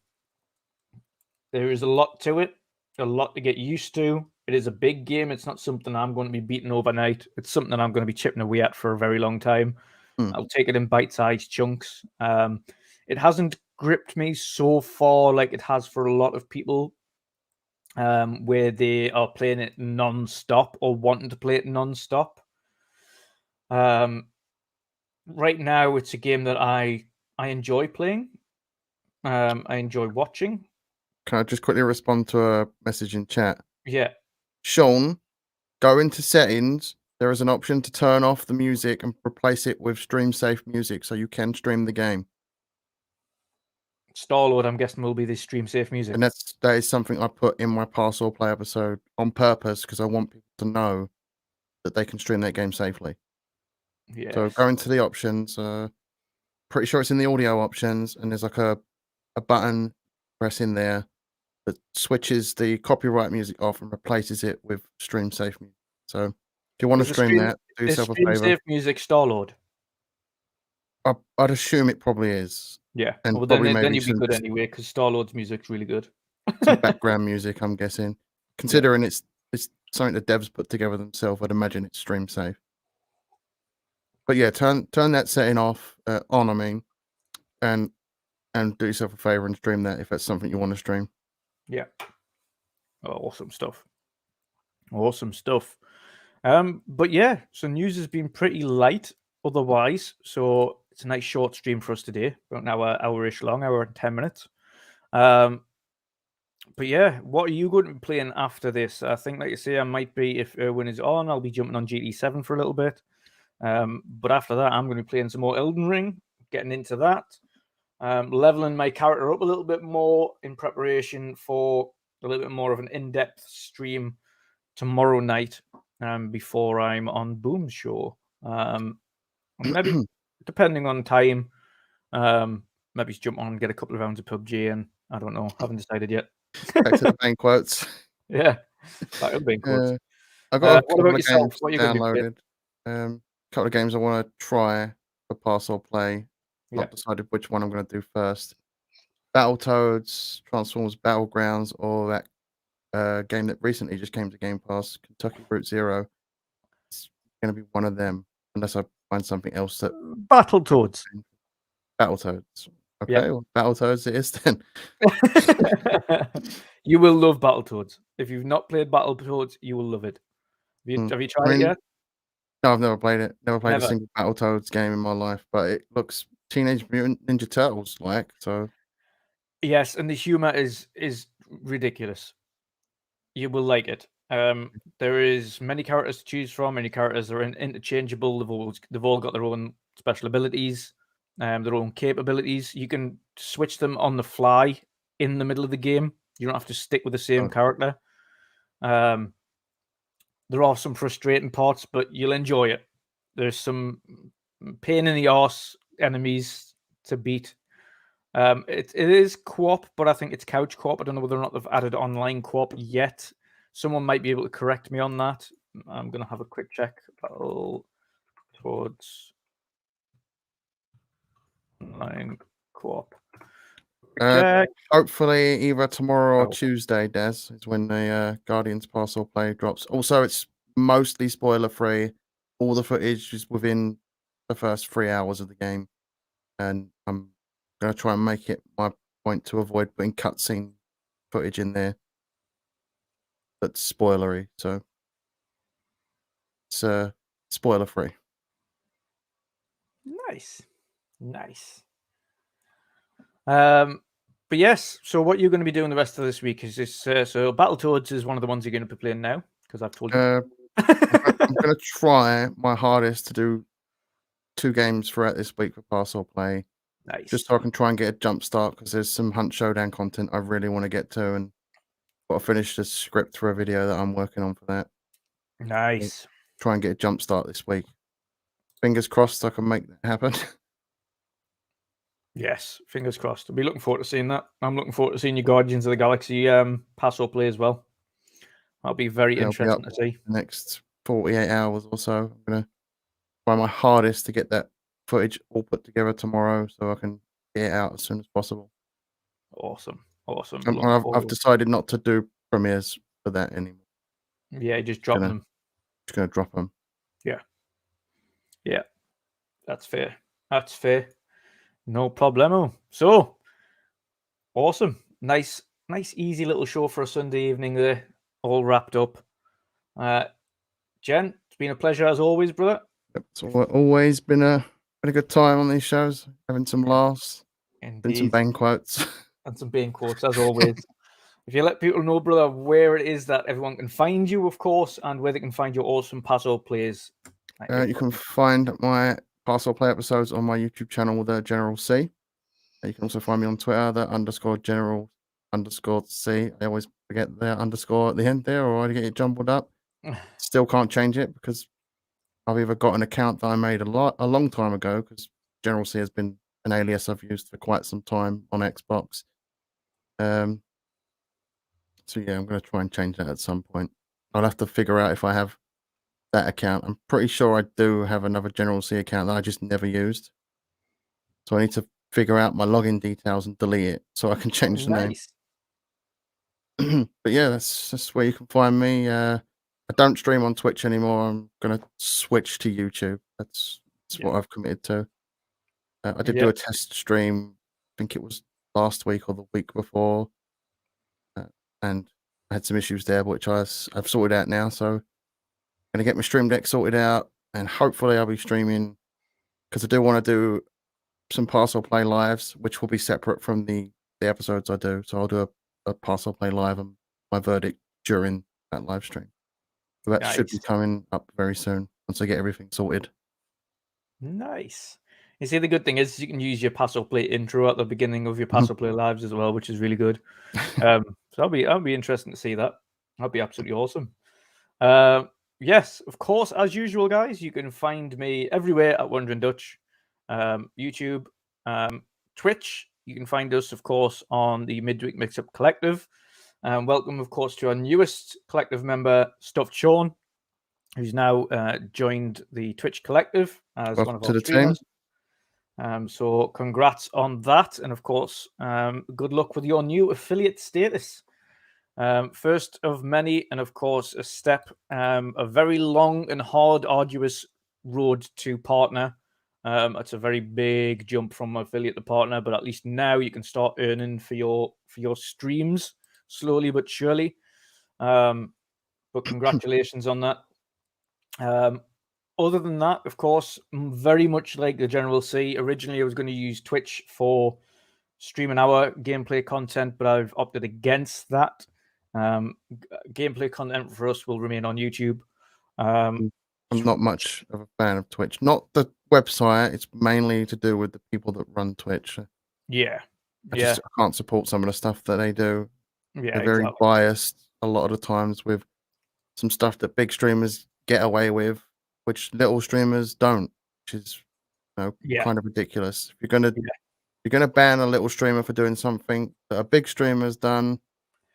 is a lot to it, a lot to get used to. It is a big game. It's not something I'm going to be beating overnight. It's something I'm going to be chipping away at for a very long time. I'll take it in bite-sized chunks. It hasn't gripped me so far like it has for a lot of people, where they are playing it non-stop or wanting to play it non-stop. Right now, it's a game that I enjoy playing. I enjoy watching. Can I just quickly respond to a message in chat? Yeah. Sean, go into settings. There is an option to turn off the music and replace it with stream safe music so you can stream the game. Star-Lord, I'm guessing, will be the stream safe music. And that is something I put in my Pass or Play episode on purpose because I want people to know that they can stream that game safely. Yes. So go into the options. Pretty sure it's in the audio options, and there's like a button press in there that switches the copyright music off and replaces it with stream safe music. So if you want to stream that, do yourself a favor. Stream safe music Star-Lord. I'd assume it probably is. Yeah. And Well, probably then maybe you'd be some good just anyway because Star-Lord's music's really good. some background music, I'm guessing. Considering it's something the devs put together themselves, I'd imagine it's stream safe. But yeah, turn that setting off on, I mean, and do yourself a favor and stream that if that's something you want to stream. Yeah. Oh, awesome stuff. Awesome stuff. But yeah, so news has been pretty light otherwise. So it's a nice short stream for us today, about an hour-ish long, hour and 10 minutes. But yeah, what are you going to be playing after this? I think, like you say, I might be, if Erwin is on, I'll be jumping on GT7 for a little bit. But after that, I'm going to be playing some more Elden Ring, getting into that, leveling my character up a little bit more in preparation for a little bit more of an in-depth stream tomorrow night before I'm on Boom's show. Maybe, depending on time, maybe jump on and get a couple of rounds of PUBG, and I don't know, haven't decided yet. Back to the main quotes. Yeah, that would be cool. I got a What couple about of yourself? games What are you going to be playing? downloaded. A couple of games I want to try for pass or play. Yeah. Not decided which one I'm going to do first. Battletoads, Transformers Battlegrounds, or that game that recently just came to Game Pass, Kentucky Route Zero. It's going to be one of them, unless I find something else that Battletoads. Battletoads. Okay, Yep. well, Battletoads it is then. You will love Battletoads. If you've not played Battletoads, you will love it. Have you tried it yet? No, I've never played it. Never played Never. a single Battletoads game in my life, but it looks Teenage Mutant Ninja Turtles like, so Yes, and the humor is ridiculous. You will like it. There is many characters to choose from. Many characters are interchangeable. They've all got their own special abilities, their own capabilities. You can switch them on the fly in the middle of the game. You don't have to stick with the same character. There are some frustrating parts, but you'll enjoy it. There's some pain in the arse enemies to beat. It is co-op, but I think it's couch co-op. I don't know whether or not they've added online co-op yet. Someone might be able to correct me on that. I'm going to have a quick check. Battletoads online co-op. Check. Hopefully either tomorrow or Oh. Tuesday, Des, is when the Guardians Pass or Play drops. Also, it's mostly spoiler free. All the footage is within the first 3 hours of the game, and I'm gonna try and make it my point to avoid putting cutscene footage in there that's spoilery. So it's spoiler free. Nice. But yes, so what you're going to be doing the rest of this week is this. So Battletoads is one of the ones you're going to be playing now, because I've told you. I'm gonna try my hardest to do 2 games throughout this week for Pass or Play. Nice. Just so I can try and get a jump start, because there's some Hunt Showdown content I really want to get to, and got to finish the script for a video that I'm working on for that. Nice. Try and get a jump start this week. Fingers crossed I can make that happen. Yes, fingers crossed. I'll be looking forward to seeing that. I'm looking forward to seeing your Guardians of the Galaxy Pass or Play as well. That'll be very interesting to see. The next 48 hours or so. I'm gonna try my hardest to get that footage all put together tomorrow, so I can get it out as soon as possible. Awesome. I've decided not to do premieres for that anymore. Yeah, just drop them. Just gonna drop them. Yeah, that's fair. No problemo. So awesome. Nice, easy little show for a Sunday evening there, all wrapped up. Jen, it's been a pleasure as always, brother. It's always been a good time on these shows, having some laughs. Indeed. And some bang quotes. And some bang quotes, as always. If you let people know, brother, where it is that everyone can find you, of course, and where they can find your awesome Pass or Plays. You can find my Pass or Play episodes on my YouTube channel, the General C. You can also find me on Twitter, the _General_C. I always forget the underscore at the end there, or I get it jumbled up. Still can't change it because I've either got an account that I made a long time ago, because General C has been an alias I've used for quite some time on Xbox. So yeah, I'm going to try and change that at some point. I'll have to figure out if I have that account. I'm pretty sure I do have another General C account that I just never used. So I need to figure out my login details and delete it so I can change the name. Nice. But yeah, that's where you can find me. I don't stream on Twitch anymore. I'm gonna switch to YouTube. That's what I've committed to. I did do a test stream. I think it was last week or the week before, and I had some issues there, which I've sorted out now. So I'm gonna get my stream deck sorted out, and hopefully I'll be streaming because I do want to do some parcel play lives, which will be separate from the episodes I do. So I'll do a parcel play live and my verdict during that live stream. So that should be coming up very soon once I get everything sorted. Nice. You see, the good thing is you can use your Paso Play intro at the beginning of your Paso Play lives as well, which is really good. So I'll be interested to see that. That'd be absolutely awesome. Yes, of course, as usual, guys, you can find me everywhere at WandrinDutch, YouTube, Twitch. You can find us, of course, on the Midweek Mix-Up Collective. Welcome, of course, to our newest collective member, Stuffed Sean, who's now joined the Twitch Collective as one of our streamers. So congrats on that. And of course, good luck with your new affiliate status. First of many, and of course, a step, a very long and hard, arduous road to partner. It's a very big jump from affiliate to partner, but at least now you can start earning for your streams slowly but surely. But congratulations on that. Other than that, of course, very much like the General C, originally I was going to use Twitch for streaming our gameplay content, but I've opted against that. Gameplay content for us will remain on YouTube. I'm not much of a fan of Twitch. Not the website. It's mainly to do with the people that run Twitch. I can't support some of the stuff that they do. They're very biased a lot of the times with some stuff that big streamers get away with, which little streamers don't, which is kind of ridiculous. If you're gonna ban a little streamer for doing something that a big streamer's done,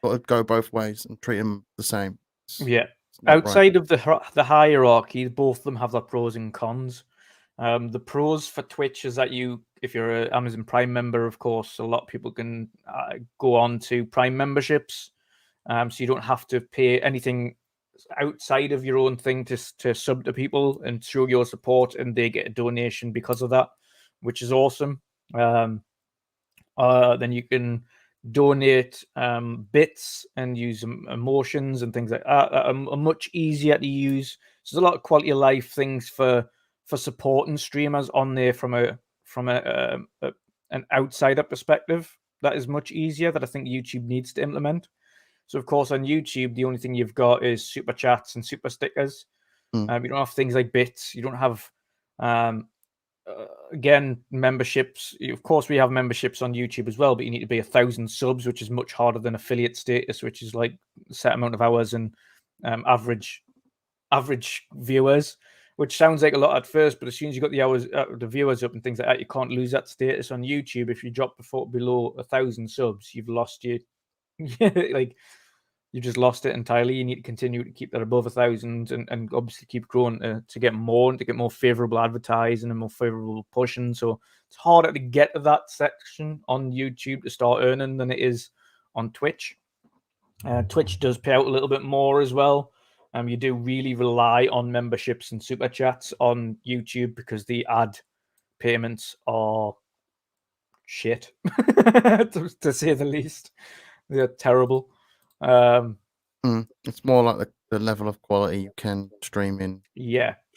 got to go both ways and treat them the same. Outside of the hierarchy, both of them have their pros and cons. The pros for Twitch is that if you're an Amazon Prime member, of course, a lot of people can go on to Prime memberships, so you don't have to pay anything outside of your own thing to sub to people and show your support, and they get a donation because of that, which is awesome. Then you can donate bits and use emotions and things like that are much easier to use. So there's a lot of quality of life things for supporting streamers on there from an outsider perspective. That is much easier that I think YouTube needs to implement. So of course on YouTube the only thing you've got is super chats and super stickers. You don't have things like bits. You don't have again, memberships. Of course, we have memberships on YouTube as well, but you need to be 1,000 subs, which is much harder than affiliate status, which is like a set amount of hours and average viewers, which sounds like a lot at first, but as soon as you got the hours, the viewers up and things like that, you can't lose that status on YouTube. If you drop below 1,000 subs, you've lost your like. You just lost it entirely. You need to continue to keep that above 1,000 and obviously keep growing to get more and to get more favorable advertising and more favorable pushing. So it's harder to get to that section on YouTube to start earning than it is on Twitch. Twitch does pay out a little bit more as well. You do really rely on memberships and super chats on YouTube because the ad payments are shit, to say the least. They're terrible. It's more like the level of quality you can stream in.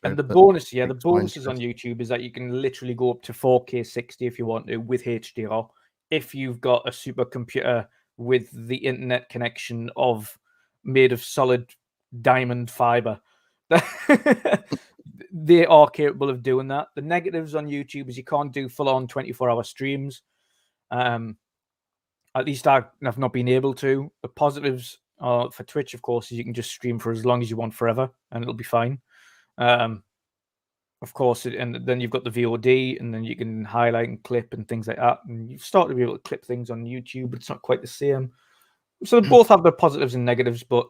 And the bonuses on YouTube is that you can literally go up to 4K 60 if you want to with HDR if you've got a supercomputer with the internet connection made of solid diamond fiber. They are capable of doing that. The negatives on YouTube is you can't do full-on 24-hour streams. At least I've not been able to. The positives for Twitch, of course, is you can just stream for as long as you want forever, and it'll be fine. Of course, and then you've got the VOD, and then you can highlight and clip and things like that. And you start to be able to clip things on YouTube, but it's not quite the same. So they both have their positives and negatives, but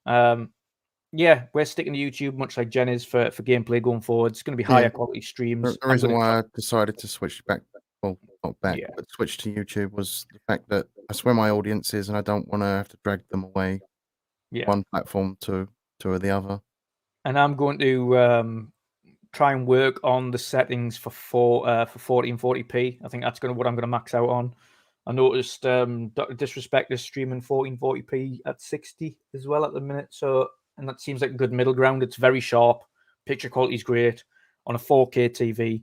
we're sticking to YouTube, much like Jen is for gameplay going forward. It's going to be higher quality streams. The reason why I decided to switch back well, not back, but switched to YouTube was the fact that that's where my audience is, and I don't want to have to drag them away one platform to the other. And I'm going to try and work on the settings for 1440p. I think that's what I'm going to max out on. I noticed Dr. Disrespect is streaming 1440p at 60 as well at the minute. So, and that seems like a good middle ground. It's very sharp. Picture quality is great on a 4K TV.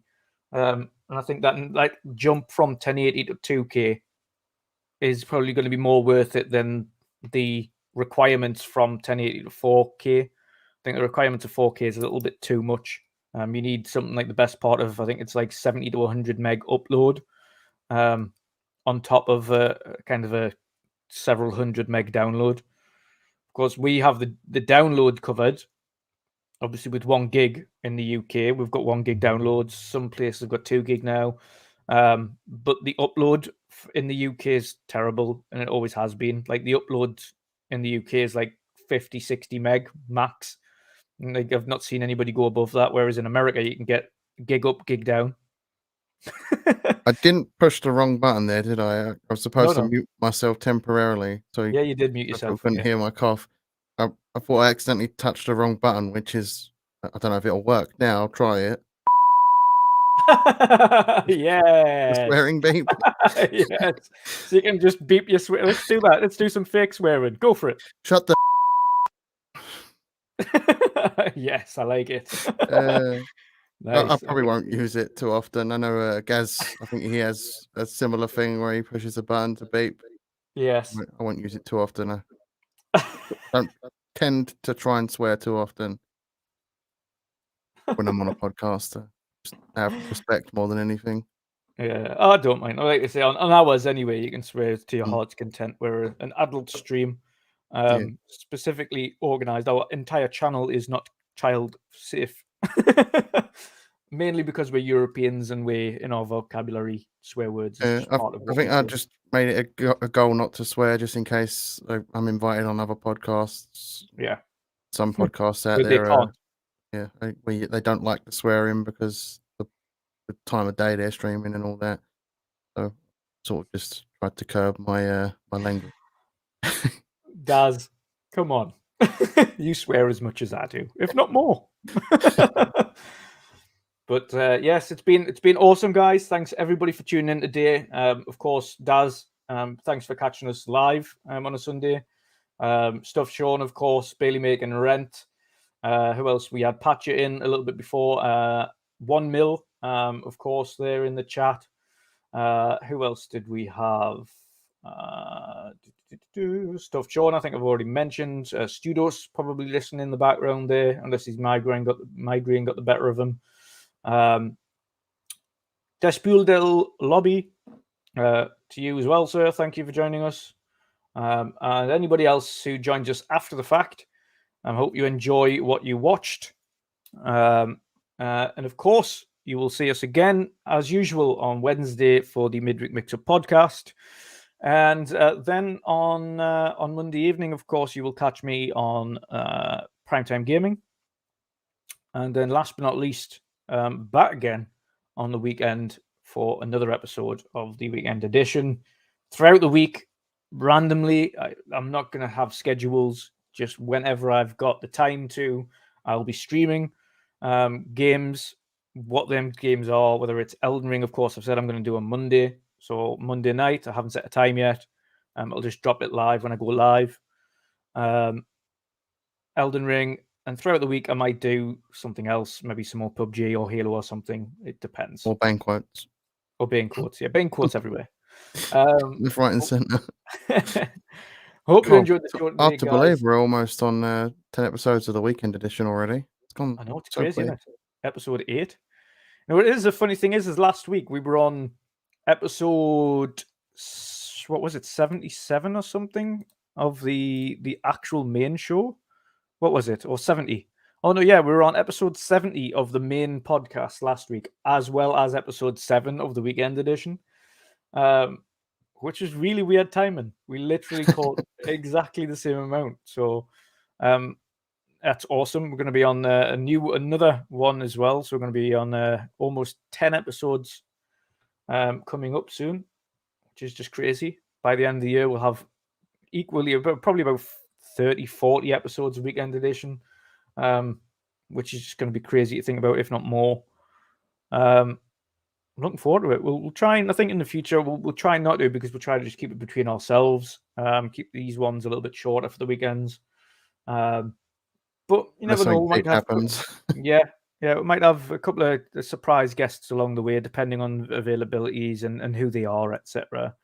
And I think that jump from 1080 to 2K is probably going to be more worth it than the requirements from 1080 to 4K. I think the requirements of 4K is a little bit too much. You need something like the best part of, I think it's like 70 to 100 meg upload on top of kind of a several hundred meg download. Of course, we have the download covered. Obviously, with 1 gig in the UK, we've got 1 gig downloads. Some places have got 2 gig now. But the upload in the UK is terrible, and it always has been. Like, the upload in the UK is like 50, 60 meg max. And, like, I've not seen anybody go above that, whereas in America, you can get gig up, gig down. I didn't push the wrong button there, did I? I was supposed to mute myself temporarily. So yeah, you did mute yourself. I couldn't hear my cough. I thought I accidentally touched the wrong button, which is, I don't know if it'll work now. I'll try it. Yeah. Swearing beep. Yes. So you can just beep your swear. Let's do that. Let's do some fake swearing. Go for it. Shut the. Yes, I like it. Nice. I probably won't use it too often. I know Gaz, I think he has a similar thing where he pushes a button to beep. Yes. I won't use it too often. I don't tend to try and swear too often when I'm on a podcast. Just have respect more than anything. Yeah, I don't mind. Like I say, on ours anyway, you can swear to your heart's content. We're an adult stream, specifically organized. Our entire channel is not child safe. Mainly because we're Europeans and we, in our vocabulary, swear words is just part of what I think I just made it a goal not to swear, just in case I'm invited on other podcasts. Yeah, some podcasts out there, they don't like the swearing because the time of day they're streaming and all that. So, sort of just tried to curb my my language. Daz, come on, you swear as much as I do, if not more. But yes, it's been awesome, guys. Thanks everybody for tuning in today. Of course, Daz, thanks for catching us live on a Sunday. Stuff Sean, of course, Bailey making rent. Who else? We had Patcha in a little bit before. 1 mil, of course, there in the chat. Who else did we have? Stuff Sean, I think I've already mentioned. Studos probably listening in the background there, unless his migraine got the better of him. Despul del Lobby, to you as well, sir. Thank you for joining us. And anybody else who joins us after the fact, I hope you enjoy what you watched. And of course, you will see us again, as usual, on Wednesday for the Midweek Mix-Up podcast. And then on Monday evening, of course, you will catch me on Primetime Gaming. And then last but not least, back again on the weekend for another episode of the Weekend Edition. Throughout the week, randomly, I'm not going to have schedules. Just whenever I've got the time to, I'll be streaming games, what them games are, whether it's Elden Ring, of course, I've said I'm going to do on Monday. So Monday night, I haven't set a time yet. I'll just drop it live when I go live. Elden Ring, and throughout the week, I might do something else, maybe some more PUBG or Halo or something. It depends. Or bang quotes. Or bang quotes, yeah, bang quotes everywhere. Left, right, and centre. Hope you enjoyed the show today, hard to guys. believe we're almost on 10 episodes of the Weekend Edition already. It's gone. I know, it's so crazy, quick. isn't it? Episode 8. Now, it is the funny thing is last week we were on episode, what was it, 77 or something of the actual main show. What was it? Or 70? Oh, no, yeah, we were on episode 70 of the main podcast last week, as well as episode 7 of the Weekend Edition, which is really weird timing. We literally caught exactly the same amount. So that's awesome. We're going to be on another one as well. So we're going to be on almost 10 episodes coming up soon, which is just crazy. By the end of the year, we'll have probably about 30, 40 episodes of Weekend Edition, which is just going to be crazy to think about, if not more. I'm looking forward to it. We'll try, and I think in the future we'll try not to, because we'll try to just keep it between ourselves. Keep these ones a little bit shorter for the weekends. But you never know. We might have happens. we might have a couple of surprise guests along the way, depending on availabilities and who they are, etc.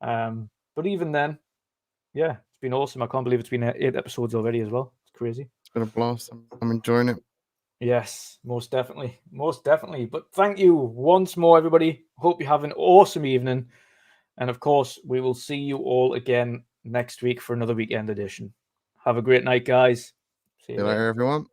But even then, yeah, it's been awesome. I can't believe it's been 8 episodes already as well. It's crazy. It's been a blast. I'm enjoying it. Yes, most definitely. Most definitely. But thank you once more, everybody. Hope you have an awesome evening. And of course, we will see you all again next week for another Weekend Edition. Have a great night, guys. See you later, everyone.